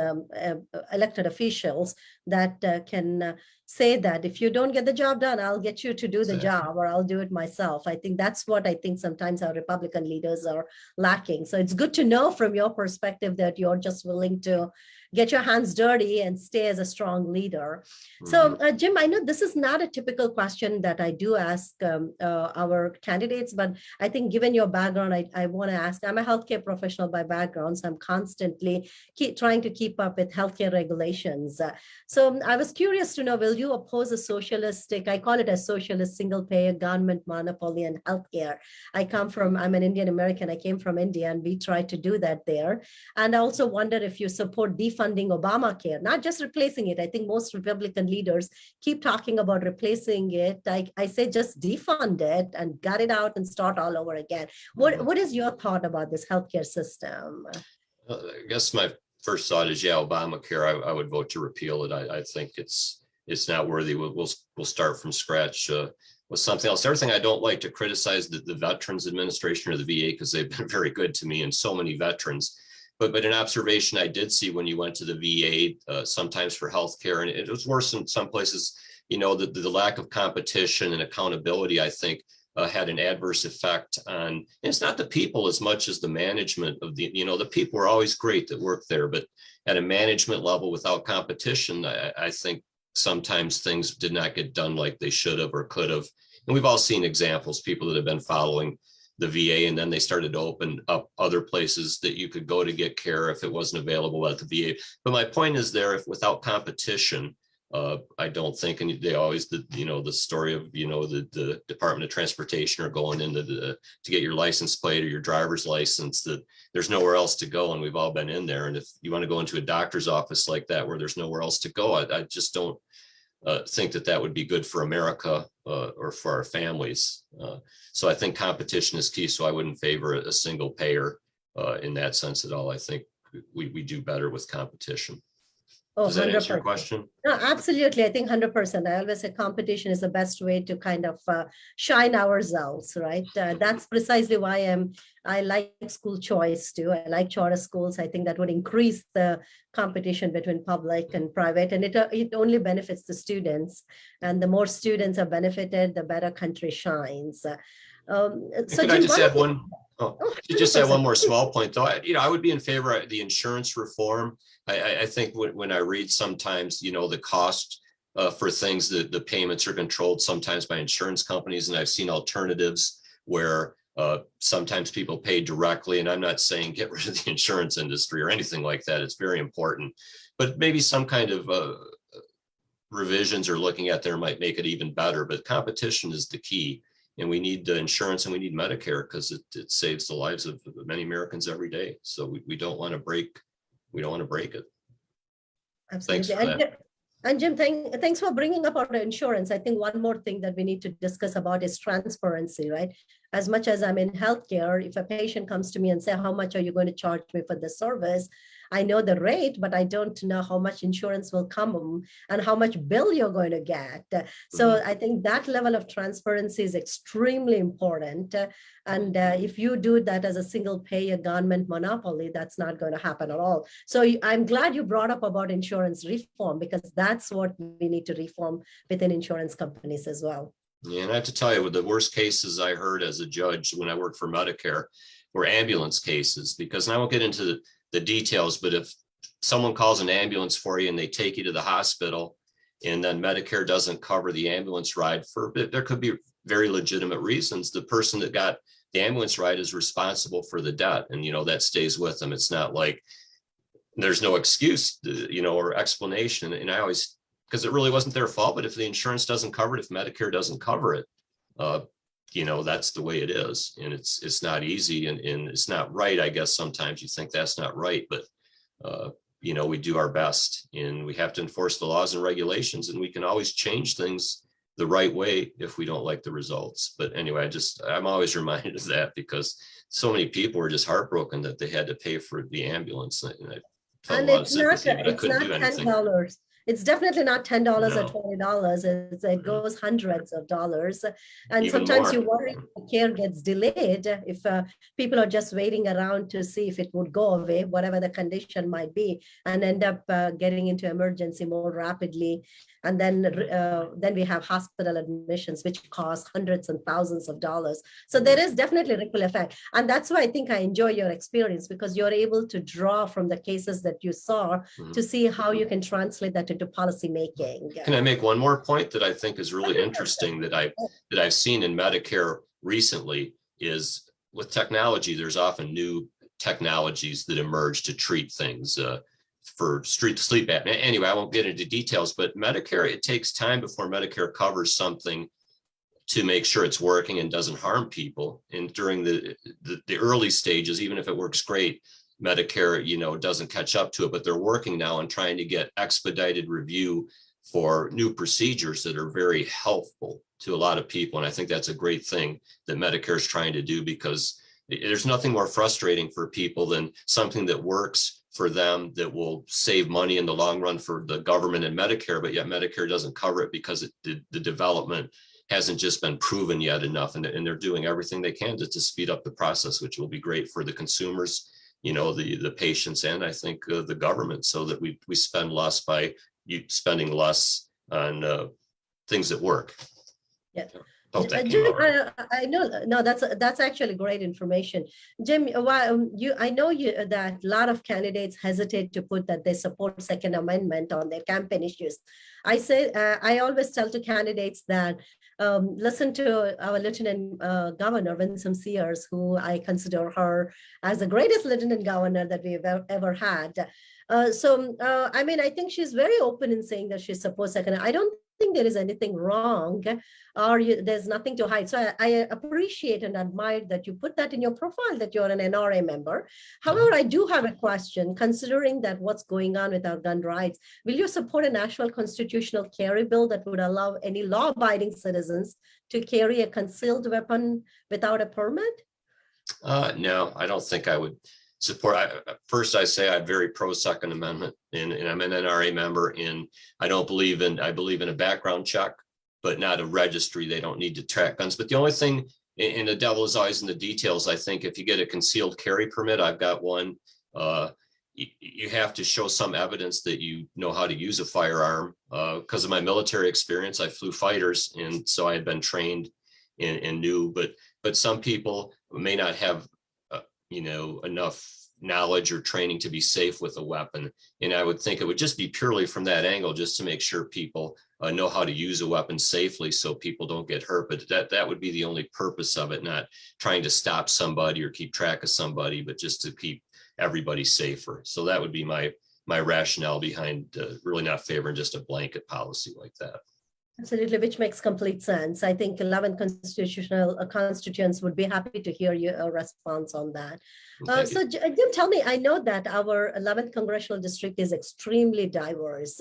[SPEAKER 1] elected officials that can say that if you don't get the job done, I'll get you to do the job, or I'll do it myself. I think that's what I think sometimes our Republican leaders are lacking. So it's good to know from your perspective that you're just willing to get your hands dirty and stay as a strong leader. So, Jim, I know this is not a typical question that I do ask our candidates, but I think given your background, I want to ask. I'm a healthcare professional by background, so I'm constantly trying to keep up with healthcare regulations. So I was curious to know, will you oppose a socialistic, I call it a socialist single-payer government monopoly in healthcare? I'm an Indian American. I came from India, and we tried to do that there. And I also wonder if you support defunding Obamacare, not just replacing it. I think most Republican leaders keep talking about replacing it. I say just defund it and gut it out and start all over again. What is your thought about this healthcare system?
[SPEAKER 2] I guess my first thought is, yeah, Obamacare, I would vote to repeal it. I think it's not worthy. We'll start from scratch with something else. Everything I don't like to criticize the Veterans Administration or the VA because they've been very good to me and so many veterans. But an observation I did see when you went to the VA sometimes for healthcare, and it was worse in some places, you know, the lack of competition and accountability, I think, had an adverse effect on, and it's not the people as much as the management of the, you know, the people were always great that work there, but at a management level without competition, I think sometimes things did not get done like they should have or could have. And we've all seen examples, people that have been following the VA, and then they started to open up other places that you could go to get care if it wasn't available at the VA. But my point is there, if without competition, I don't think, and they always, the story of, the Department of Transportation are going into to get your license plate or your driver's license, that there's nowhere else to go. And we've all been in there. And if you want to go into a doctor's office like that, where there's nowhere else to go, I just don't think that would be good for America or for our families. So I think competition is key. So I wouldn't favor a single payer in that sense at all. I think we do better with competition.
[SPEAKER 1] Oh,
[SPEAKER 2] does that
[SPEAKER 1] 100%.
[SPEAKER 2] answer your question?
[SPEAKER 1] No, absolutely. I think 100%. I always say competition is the best way to kind of shine ourselves, right? That's precisely why I like school choice too. I like charter schools. I think that would increase the competition between public and private, and it only benefits the students. And the more students are benefited, the better country shines. So
[SPEAKER 2] could I just add one? Just add one more small point, though. I would be in favor of the insurance reform. I think when I read sometimes, the cost for things, the payments are controlled sometimes by insurance companies, and I've seen alternatives where sometimes people pay directly. And I'm not saying get rid of the insurance industry or anything like that. It's very important, but maybe some kind of revisions or looking at there might make it even better. But competition is the key. And we need the insurance and we need Medicare because it saves the lives of many Americans every day. So we don't want to break. We don't want to break it.
[SPEAKER 1] Absolutely.
[SPEAKER 2] Thanks for that.
[SPEAKER 1] And Jim, thanks for bringing up our insurance. I think one more thing that we need to discuss about is transparency, right? As much as I'm in healthcare, if a patient comes to me and say, how much are you going to charge me for this service? I know the rate, but I don't know how much insurance will come and how much bill you're going to get. So I think that level of transparency is extremely important. And if you do that as a single payer government monopoly, that's not going to happen at all. So I'm glad you brought up about insurance reform, because that's what we need to reform within insurance companies as well.
[SPEAKER 2] Yeah, and I have to tell you, the worst cases I heard as a judge when I worked for Medicare were ambulance cases, because, and I won't get into the details, but if someone calls an ambulance for you and they take you to the hospital and then Medicare doesn't cover the ambulance ride, there could be very legitimate reasons. The person that got the ambulance ride is responsible for the debt, and that stays with them. It's not like there's no excuse, or explanation. And I always, because it really wasn't their fault, but if the insurance doesn't cover it, if Medicare doesn't cover it, that's the way it is. And it's not easy and it's not right. I guess sometimes you think that's not right, but we do our best, and we have to enforce the laws and regulations, and we can always change things the right way if we don't like the results. But anyway, I'm always reminded of that, because so many people were just heartbroken that they had to pay for the ambulance. And I felt a lot of sympathy, but I couldn't do anything.
[SPEAKER 1] $10. It's definitely not $10
[SPEAKER 2] No.
[SPEAKER 1] or $20. It goes hundreds of dollars. And
[SPEAKER 2] Even
[SPEAKER 1] sometimes
[SPEAKER 2] more.
[SPEAKER 1] you worry the care gets delayed if people are just waiting around to see if it would go away, whatever the condition might be, and end up getting into emergency more rapidly. And then we have hospital admissions, which cost hundreds and thousands of dollars. So there is definitely a ripple effect. And that's why I think I enjoy your experience, because you're able to draw from the cases that you saw to see how you can translate that into policy making.
[SPEAKER 2] Can I make one more point that I think is really interesting that I've seen in Medicare recently is with technology, there's often new technologies that emerge to treat things. For sleep apnea. Anyway, I won't get into details, but Medicare, it takes time before Medicare covers something to make sure it's working and doesn't harm people. And during the early stages, even if it works great, Medicare, doesn't catch up to it, but they're working now on trying to get expedited review for new procedures that are very helpful to a lot of people. And I think that's a great thing that Medicare is trying to do, because there's nothing more frustrating for people than something that works for them that will save money in the long run for the government and Medicare, but yet Medicare doesn't cover it because the development hasn't just been proven yet enough. And they're doing everything they can to speed up the process, which will be great for the consumers, the patients, and I think the government, so that we spend less by spending less on things that work.
[SPEAKER 1] Yeah.
[SPEAKER 2] Hope that came
[SPEAKER 1] Jim,
[SPEAKER 2] out right.
[SPEAKER 1] I know, no, that's actually great information. Jim, I know that a lot of candidates hesitate to put that they support Second Amendment on their campaign issues. I always tell to candidates that listen to our Lieutenant Governor, Winsome Sears, who I consider her as the greatest Lieutenant Governor that we've ever had. I mean, I think she's very open in saying that she supports Second. I don't think there is anything wrong, or there's nothing to hide. So I appreciate and admire that you put that in your profile, that you're an NRA member. However, I do have a question, considering that what's going on with our gun rights. Will you support a national constitutional carry bill that would allow any law-abiding citizens to carry a concealed weapon without a permit?
[SPEAKER 2] No, I don't think I would support. First, I say I'm very pro Second Amendment, and I'm an NRA member, and I believe in a background check, but not a registry. They don't need to track guns. But the only thing, and the devil is always in the details, I think if you get a concealed carry permit, I've got one, you have to show some evidence that you know how to use a firearm. Because of my military experience, I flew fighters, and so I had been trained and knew, but some people may not have enough knowledge or training to be safe with a weapon. And I would think it would just be purely from that angle, just to make sure people know how to use a weapon safely so people don't get hurt. But that would be the only purpose of it, not trying to stop somebody or keep track of somebody, but just to keep everybody safer. So that would be my rationale behind really not favoring just a blanket policy like that.
[SPEAKER 1] Absolutely, which makes complete sense. I think 11 constitutional constituents would be happy to hear your response on that. So Jim, tell me, I know that our 11th congressional district is extremely diverse.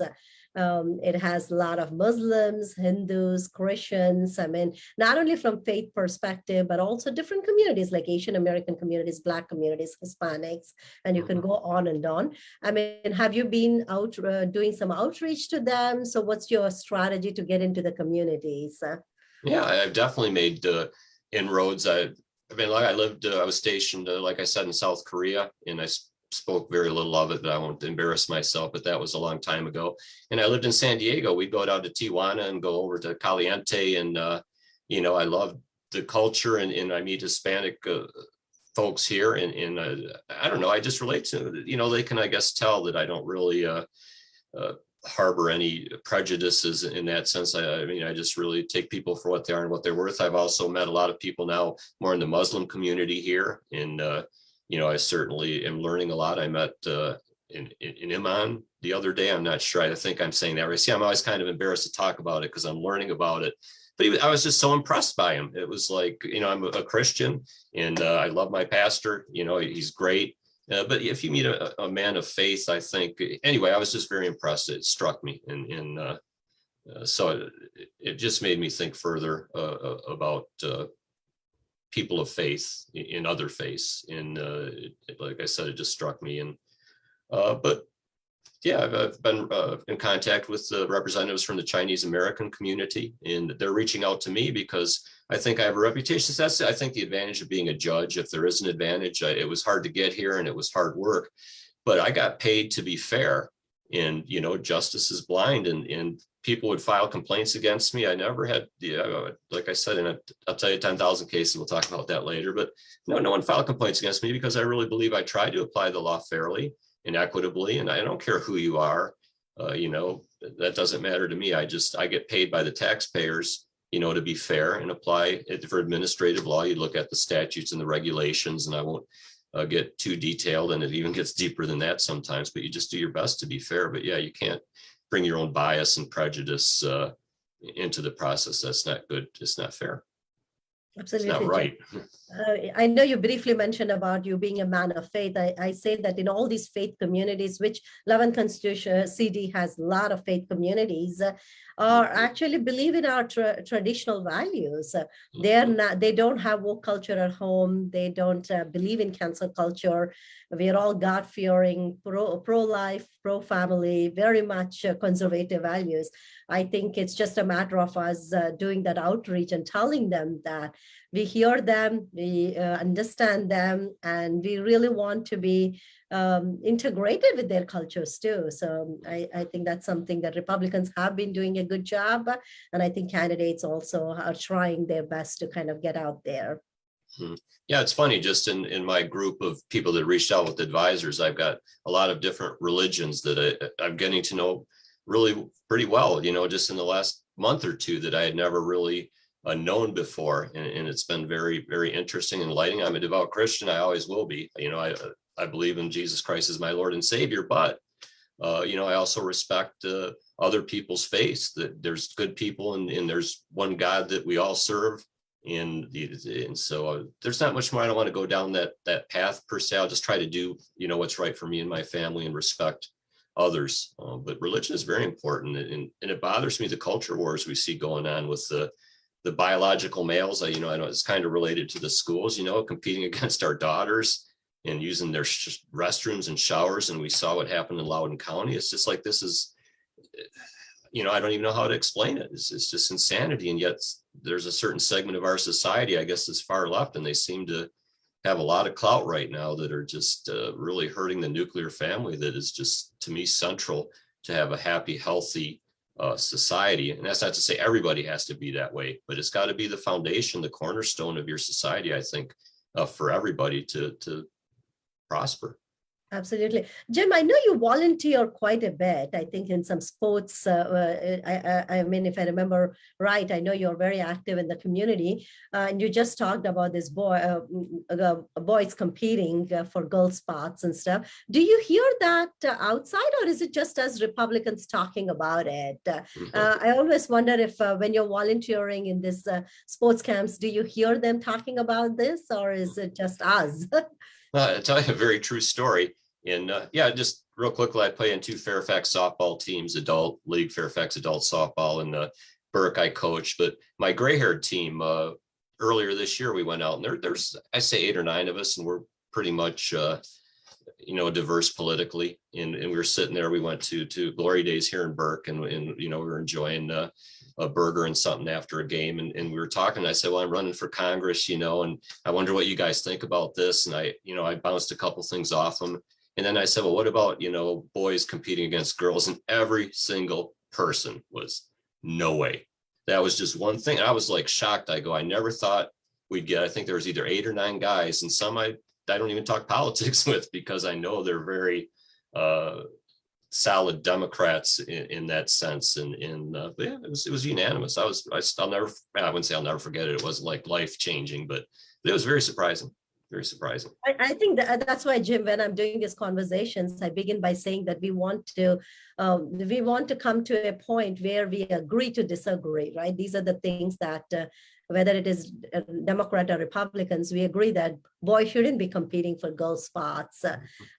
[SPEAKER 1] It has a lot of Muslims, Hindus, Christians. I mean, not only from faith perspective, but also different communities like Asian American communities, Black communities, Hispanics, and you can go on and on. I mean, have you been out doing some outreach to them? So what's your strategy to get into the communities?
[SPEAKER 2] Yeah, I've definitely made inroads. I was stationed, like I said, in South Korea, and I spoke very little of it, but I won't embarrass myself, but that was a long time ago. And I lived in San Diego. We'd go down to Tijuana and go over to Caliente. And, I love the culture, and I meet Hispanic folks here. And I don't know, I just relate to, they can, I guess, tell that I don't really harbor any prejudices in that sense. I mean, I just really take people for what they are and what they're worth. I've also met a lot of people now more in the Muslim community here. And, I certainly am learning a lot. I met an imam the other day. I'm not sure. I think I'm saying that right. See, I'm always kind of embarrassed to talk about it because I'm learning about it. But I was just so impressed by him. It was like, I'm a Christian, and I love my pastor. He's great. But if you meet a man of faith, I think, anyway, I was just very impressed. It struck me. And so it just made me think further about people of faith in other faiths. And like I said, it just struck me. And but yeah, I've been in contact with the representatives from the Chinese American community, and they're reaching out to me because I think I have a reputation. That's, I think, the advantage of being a judge. If there is an advantage, it was hard to get here and it was hard work, but I got paid to be fair. And, justice is blind, and people would file complaints against me. I never had, like I said, I'll tell you 10,000 cases. We'll talk about that later, but no one filed complaints against me because I really believe I try to apply the law fairly and equitably. And I don't care who you are, that doesn't matter to me. I get paid by the taxpayers, to be fair and apply it. For administrative law, you look at the statutes and the regulations, and I won't get too detailed, and it even gets deeper than that sometimes, but you just do your best to be fair. But yeah, you can't bring your own bias and prejudice into the process. That's not good. It's not fair.
[SPEAKER 1] Absolutely.
[SPEAKER 2] It's not right.
[SPEAKER 1] I know you briefly mentioned about you being a man of faith. I say that in all these faith communities, which 11 Constitution CD has a lot of faith communities, or actually believe in our traditional values. They don't have woke culture at home. They don't believe in cancel culture. We're all God-fearing, pro-life, pro-family, very much conservative values. I think it's just a matter of us doing that outreach and telling them that we hear them, we understand them, and we really want to be integrated with their cultures too. So I think that's something that Republicans have been doing a good job. And I think candidates also are trying their best to kind of get out there.
[SPEAKER 2] Yeah, it's funny, just in my group of people that reached out with advisors, I've got a lot of different religions that I'm getting to know really pretty well, just in the last month or two that I had never really known before. And it's been very, very interesting and enlightening. I'm a devout Christian. I always will be. I believe in Jesus Christ as my Lord and Savior, but I also respect other people's faiths, that there's good people and there's one God that we all serve. And so there's not much more. I don't want to go down that path per se. I'll just try to do, what's right for me and my family and respect others. But religion is very important. And it bothers me, the culture wars we see going on with the biological males. I know it's kind of related to the schools, competing against our daughters and using their restrooms and showers. And we saw what happened in Loudoun County. It's just like, this is, I don't even know how to explain it. It's just insanity. And yet there's a certain segment of our society, I guess, is far left, and they seem to have a lot of clout right now that are just really hurting the nuclear family. That is just, to me, central to have a happy, healthy society. And that's not to say everybody has to be that way, but it's got to be the foundation, the cornerstone of your society, I think, for everybody to prosper.
[SPEAKER 1] Absolutely. Jim, I know you volunteer quite a bit, I think, in some sports. I mean, if I remember right, I know you're very active in the community. And you just talked about this boys competing for girls' spots and stuff. Do you hear that outside, or is it just us Republicans talking about it? I always wonder if when you're volunteering in this sports camps, do you hear them talking about this, or is it just us?
[SPEAKER 2] I'll tell you a very true story. And just real quickly, I play in 2 Fairfax softball teams, adult league, Fairfax adult softball, and Burke I coach. But my gray-haired team, earlier this year, we went out, and there's, I say, 8 or 9 of us, and we're pretty much, diverse politically. And we were sitting there. We went to Glory Days here in Burke, and we were enjoying a burger and something after a game. And we were talking, and I said, well, I'm running for Congress, and I wonder what you guys think about this. And I bounced a couple things off them. And then I said, well, what about, boys competing against girls? And every single person was, no way. That was just one thing. And I was like shocked. I go, I never thought we'd get, I think there was either 8 or 9 guys, and some I don't even talk politics with, because I know they're very solid Democrats in that sense. And yeah, it was unanimous. I wouldn't say I'll never forget it. It wasn't like life changing, but it was very surprising. Very surprising.
[SPEAKER 1] I think that's why, Jim, when I'm doing these conversations, I begin by saying that we want to come to a point where we agree to disagree, right? These are the things that whether it is Democrat or Republicans, we agree that boys shouldn't be competing for girls' spots.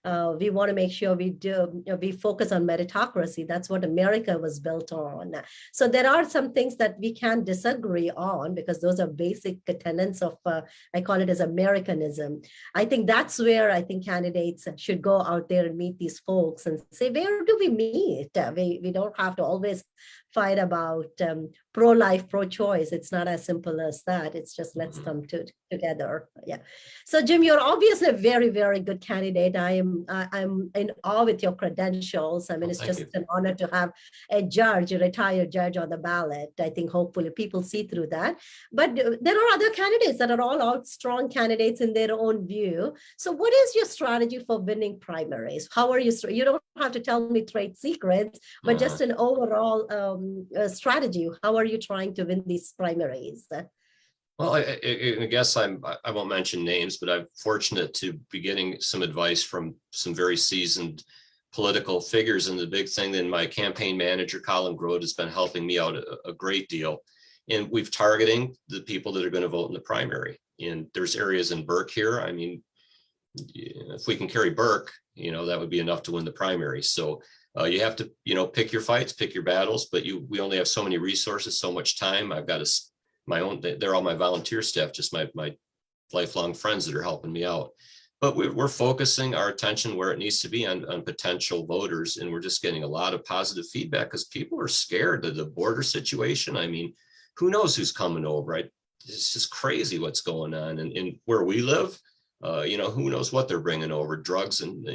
[SPEAKER 1] We want to make sure we focus on meritocracy. That's what America was built on. So there are some things that we can disagree on, because those are basic tenets of, I call it as Americanism. I think that's where I think candidates should go out there and meet these folks and say, where do we meet? We don't have to always fight about pro-life, pro-choice. It's not as simple as that. It's just, let's come together. Yeah. So Jim, you're obviously a very, very good candidate. I'm in awe with your credentials. I mean, it's just an honor to have a retired judge on the ballot. I think hopefully people see through that. But there are other candidates that are all out strong candidates in their own view. So what is your strategy for winning primaries? How are you? You don't have to tell me trade secrets, but just an overall strategy. How are you trying to win these primaries?
[SPEAKER 2] Well, I guess I won't mention names, but I'm fortunate to be getting some advice from some very seasoned political figures. And the big thing, then my campaign manager, Colin Grote, has been helping me out a great deal. And we've targeting the people that are going to vote in the primary. And there's areas in Burke here. I mean, if we can carry Burke, that would be enough to win the primary. So You have to, pick your fights, pick your battles, but we only have so many resources, so much time. I've got my own, they're all my volunteer staff, just my lifelong friends that are helping me out. But we're focusing our attention where it needs to be on potential voters. And we're just getting a lot of positive feedback because people are scared of the border situation. I mean, who knows who's coming over, right? It's just crazy what's going on. And where we live, who knows what they're bringing over, drugs and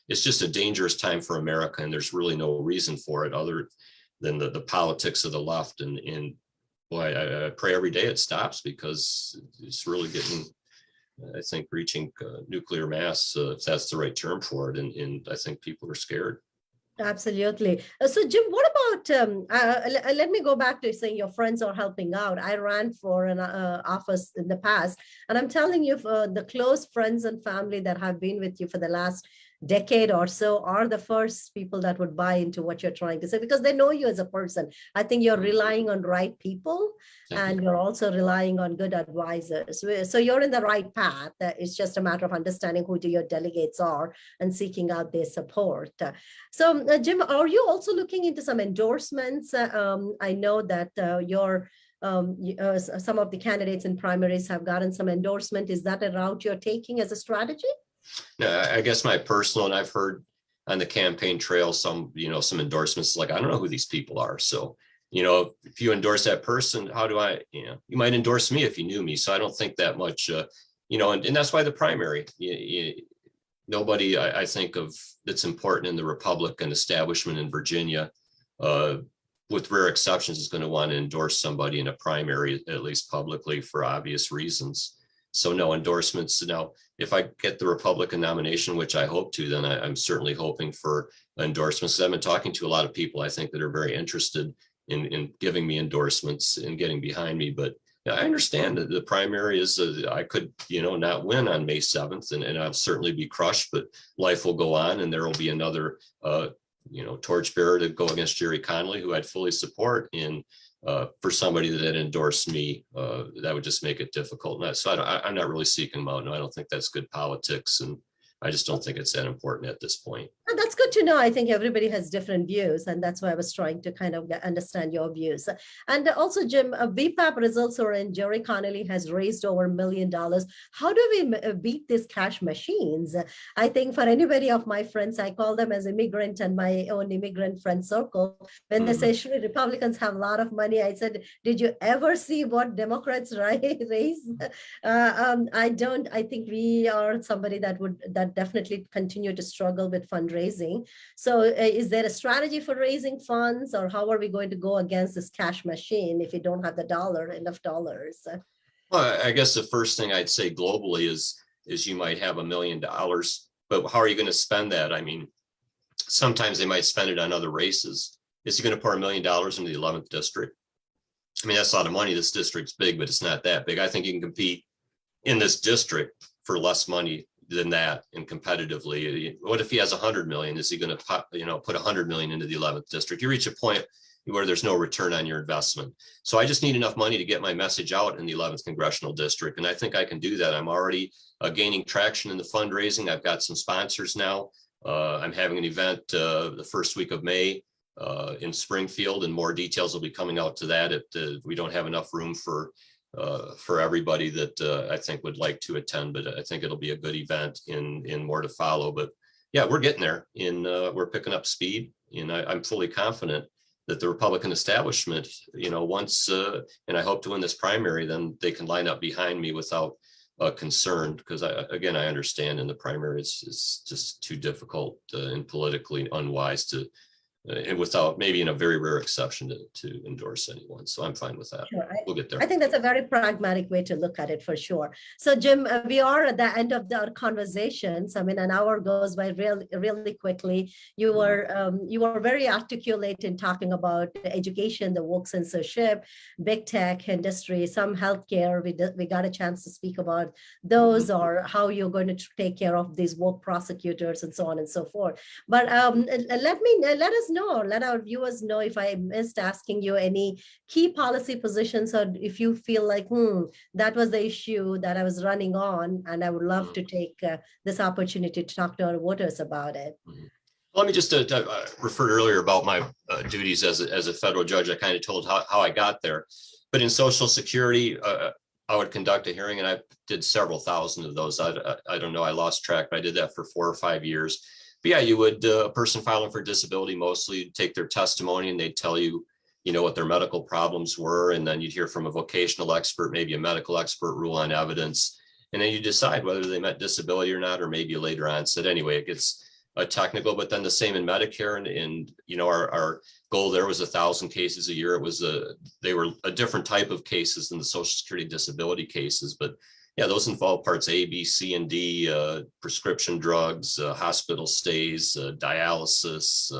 [SPEAKER 2] it's just a dangerous time for America, and there's really no reason for it other than the politics of the left. And boy, I pray every day it stops because it's really getting, I think, reaching nuclear mass, if that's the right term for it. And I think people are scared.
[SPEAKER 1] Absolutely. So, Jim, what about, let me go back to saying your friends are helping out. I ran for an office in the past, and I'm telling you, the close friends and family that have been with you for the last decade or so are the first people that would buy into what you're trying to say because they know you as a person. I think you're relying on right people and you're also relying on good advisors. So you're in the right path. It's just a matter of understanding who your delegates are and seeking out their support. So Jim, are you also looking into some endorsements? I know that some of the candidates in primaries have gotten some endorsement. Is that a route you're taking as a strategy?
[SPEAKER 2] No, I guess my personal, and I've heard on the campaign trail some endorsements like, I don't know who these people are. So, if you endorse that person, how do I, you might endorse me if you knew me. So I don't think that much, and that's why the primary, nobody I think of that's important in the Republican establishment in Virginia, with rare exceptions, is going to want to endorse somebody in a primary, at least publicly, for obvious reasons. So no endorsements. Now, if I get the Republican nomination, which I hope to, then I'm certainly hoping for endorsements. I've been talking to a lot of people I think that are very interested in giving me endorsements and getting behind me. But I understand that the primary is, I could, not win on May 7th, and I'll certainly be crushed, but life will go on, and there will be another, torchbearer to go against Jerry Connolly, who I'd fully support in. For somebody that endorsed me, that would just make it difficult. I'm not really seeking them out. No, I don't think that's good politics. And I just don't think it's that important at this point.
[SPEAKER 1] That's good to know. I think everybody has different views, and that's why I was trying to kind of understand your views. And also, Jim, VPAP results are in. Jerry Connolly has raised over $1 million. How do we beat these cash machines? I think for anybody of my friends, I call them as immigrant and my own immigrant friend circle. When they say, "Sure, Republicans have a lot of money," I said, "Did you ever see what Democrats raise?" I don't. I think we are somebody that definitely continue to struggle with fundraising. So is there a strategy for raising funds, or how are we going to go against this cash machine if you don't have enough dollars?
[SPEAKER 2] Well, I guess the first thing I'd say globally is you might have $1 million, but how are you going to spend that? I mean, sometimes they might spend it on other races. Is he going to pour $1 million into the 11th district? I mean, that's a lot of money. This district's big, but it's not that big. I think you can compete in this district for less money than that, and competitively. What if he has 100 million? Is he going to put 100 million into the 11th district? You reach a point where there's no return on your investment. So I just need enough money to get my message out in the 11th congressional district, and I think I can do that. I'm already gaining traction in the fundraising. I've got some sponsors now. I'm having an event the first week of May in Springfield, and more details will be coming out to that. We don't have enough room for everybody that I think would like to attend, but I think it'll be a good event in more to follow. But yeah, we're getting there, we're picking up speed, and I'm fully confident that the Republican establishment, once, and I hope to win this primary, then they can line up behind me without concern, because I understand in the primary it's just too difficult and politically unwise to and without maybe in a very rare exception to endorse anyone. So I'm fine with that.
[SPEAKER 1] Sure.
[SPEAKER 2] We'll get there.
[SPEAKER 1] I think that's a very pragmatic way to look at it for sure. So Jim, we are at the end of our conversations. I mean, an hour goes by really quickly. You were very articulate in talking about education, the woke censorship, big tech industry, some healthcare. We got a chance to speak about those, or how you're going to take care of these woke prosecutors and so on and so forth. But let our viewers know if I missed asking you any key policy positions, or if you feel like, that was the issue that I was running on, and I would love to take this opportunity to talk to our voters about it.
[SPEAKER 2] Let me just refer earlier about my duties as a federal judge. I kind of told how I got there. But in Social Security, I would conduct a hearing, and I did several thousand of those. I don't know, I lost track, but I did that for 4 or 5 years. But yeah, you would, a person filing for disability, mostly take their testimony and they'd tell you, what their medical problems were. And then you'd hear from a vocational expert, maybe a medical expert, rule on evidence. And then you decide whether they met disability or not, or maybe later on said, anyway, it gets technical. But then the same in Medicare, and our goal there was 1,000 cases a year. It was they were a different type of cases than the Social Security disability cases, but yeah, those involve parts A, B, C, and D, prescription drugs, hospital stays, dialysis,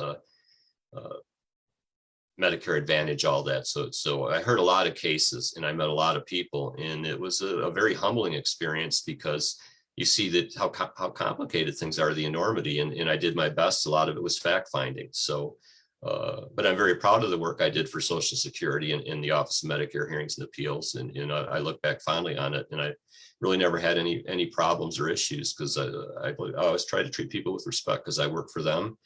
[SPEAKER 2] Medicare Advantage, all that. So I heard a lot of cases and I met a lot of people, and it was a very humbling experience because you see that how complicated things are, the enormity, and I did my best. A lot of it was fact finding. So, but I'm very proud of the work I did for Social Security in the Office of Medicare Hearings and Appeals, and I look back fondly on it, and I really never had any problems or issues because I always try to treat people with respect because I work for them.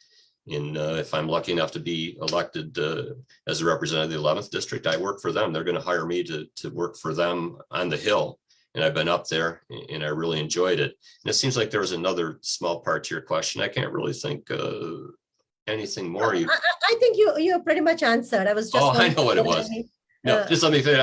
[SPEAKER 2] And if I'm lucky enough to be elected as a representative of the 11th district, I work for them. They're going to hire me to work for them on the Hill. And I've been up there and I really enjoyed it. And it seems like there was another small part to your question. I can't really think anything more.
[SPEAKER 1] I think you pretty much answered. I was just.
[SPEAKER 2] Oh, I know what it was. No, just let me finish.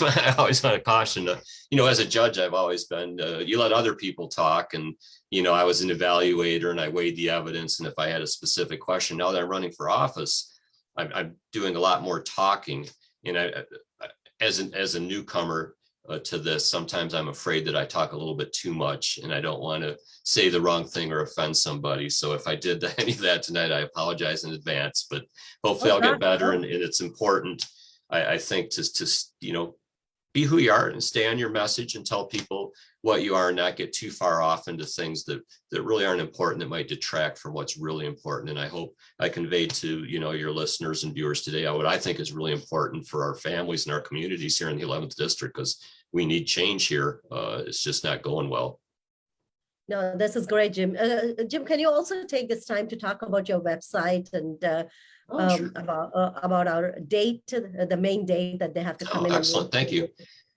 [SPEAKER 2] I always want to caution, as a judge, I've always been, you let other people talk, and, I was an evaluator and I weighed the evidence. And if I had a specific question, now that I'm running for office, I'm doing a lot more talking. And as a newcomer to this, sometimes I'm afraid that I talk a little bit too much and I don't want to say the wrong thing or offend somebody. So if I did any of that tonight, I apologize in advance, but hopefully I'll get better. And it's important, I think, to be who you are and stay on your message and tell people what you are and not get too far off into things that really aren't important, that might detract from what's really important. And I hope I conveyed to, your listeners and viewers today what I think is really important for our families and our communities here in the 11th district, because we need change here. It's just not going well.
[SPEAKER 1] No, this is great, Jim. Jim, can you also take this time to talk about your website and sure. about our date, the main date that they have to come in?
[SPEAKER 2] Excellent. Thank you.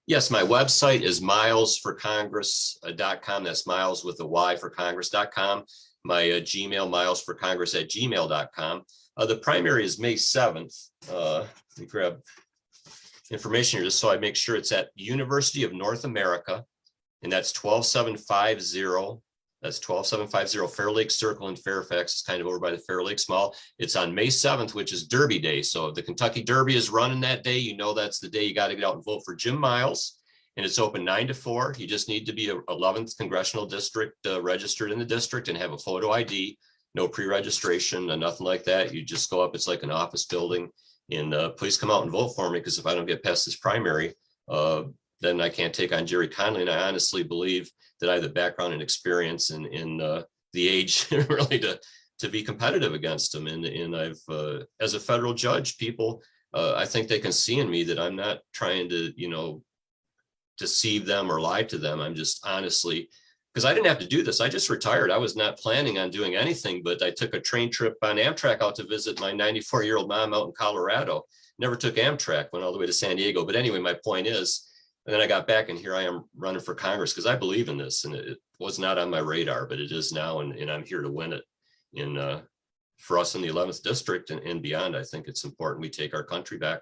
[SPEAKER 2] Yes, my website is milesforcongress.com. That's Miles with a Y for Congress.com. My Gmail, milesforcongress@gmail.com. The primary is May 7th. Let me grab information here just so I make sure it's at University of North America, and that's 12750. That's 12750 Fair Lake Circle in Fairfax. It's kind of over by the Fair Lakes Mall. It's on May 7th, which is Derby Day. So if the Kentucky Derby is running that day, that's the day you got to get out and vote for Jim Myles. And it's open 9 to 4. You just need to be a 11th Congressional District registered in the district and have a photo ID. No pre-registration, nothing like that. You just go up. It's like an office building. And please come out and vote for me, because if I don't get past this primary, then I can't take on Jerry Conley. And I honestly believe that I have the background and experience in the age really to be competitive against him. And I've, as a federal judge, people, I think they can see in me that I'm not trying to, deceive them or lie to them. I'm just honestly, because I didn't have to do this. I just retired. I was not planning on doing anything, but I took a train trip on Amtrak out to visit my 94-year-old mom out in Colorado. Never took Amtrak, went all the way to San Diego. But anyway, my point is, and then I got back and here I am running for Congress because I believe in this, and it was not on my radar, but it is now, and I'm here to win it. And for us in the 11th district and beyond, I think it's important we take our country back.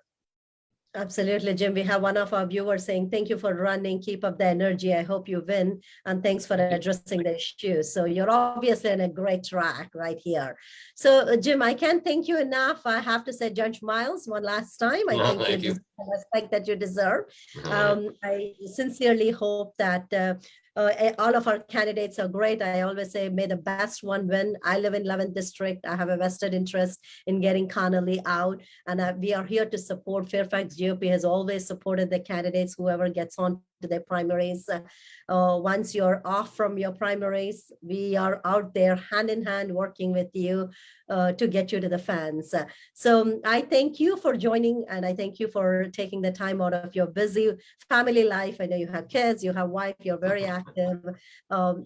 [SPEAKER 1] Absolutely, Jim. We have one of our viewers saying, thank you for running. Keep up the energy. I hope you win. And thanks for addressing the issue. So you're obviously on a great track right here. So, Jim, I can't thank you enough. I have to say, Judge Myles, one last time. I think you deserve the respect that you deserve. I sincerely hope that all of our candidates are great. I always say, may the best one win. I live in 11th district. I have a vested interest in getting Connolly out, and we are here to support. Fairfax GOP has always supported the candidates, whoever gets on to their primaries. Once you're off from your primaries, we are out there hand in hand working with you to get you to the fans. So I thank you for joining, and I thank you for taking the time out of your busy family life. I know you have kids, you have wife, you're very active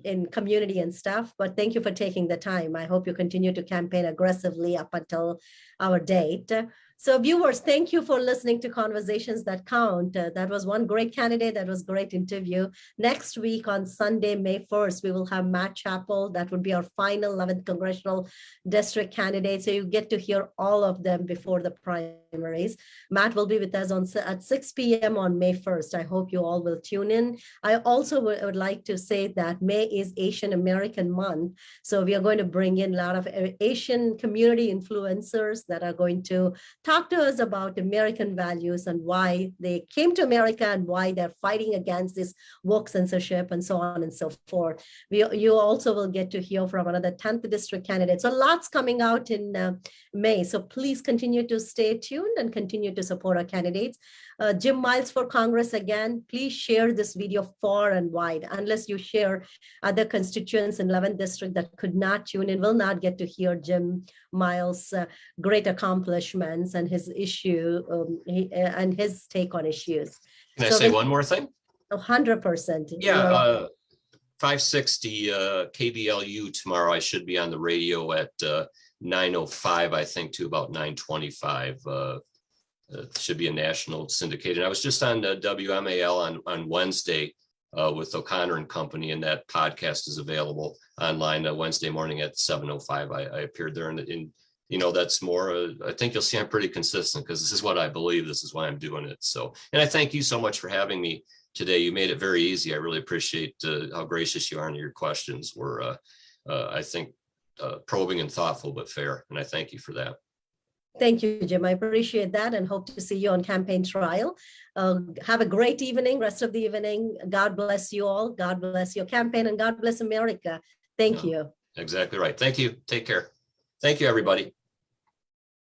[SPEAKER 1] in community and stuff, but thank you for taking the time. I hope you continue to campaign aggressively up until our date. So viewers, thank you for listening to Conversations That Count. That was one great candidate. That was a great interview. Next week on Sunday, May 1st, we will have Matt Chappell. That would be our final 11th Congressional District candidate. So you get to hear all of them before the primaries. Matt will be with us at 6 p.m. on May 1st. I hope you all will tune in. I also would like to say that May is Asian American Month. So we are going to bring in a lot of Asian community influencers that are going to talk to us about American values and why they came to America and why they're fighting against this woke censorship and so on and so forth. You also will get to hear from another 10th district candidate. So lots coming out in May. So please continue to stay tuned and continue to support our candidates. Jim Myles for Congress again, please share this video far and wide. Unless you share, other constituents in 11th district that could not tune in will not get to hear Jim Myles' great accomplishments and his issue and his take on issues.
[SPEAKER 2] Can I say one more thing?
[SPEAKER 1] 100%.
[SPEAKER 2] Yeah, 560 KBLU tomorrow. I should be on the radio at 9:05, I think, to about 9:25. It should be a national syndicated. I was just on WMAL on Wednesday with O'Connor and Company, and that podcast is available online Wednesday morning at 7:05. I appeared there, and you know, that's more, I think you'll see I'm pretty consistent because this is what I believe. This is why I'm doing it. So, and I thank you so much for having me today. You made it very easy. I really appreciate how gracious you are, and your questions were, I think, probing and thoughtful, but fair. And I thank you for that.
[SPEAKER 1] Thank you, Jim. I appreciate that and hope to see you on campaign trial. Have a great evening, rest of the evening. God bless you all. God bless your campaign, and God bless America. Thank you.
[SPEAKER 2] Exactly right. Thank you. Take care. Thank you, everybody.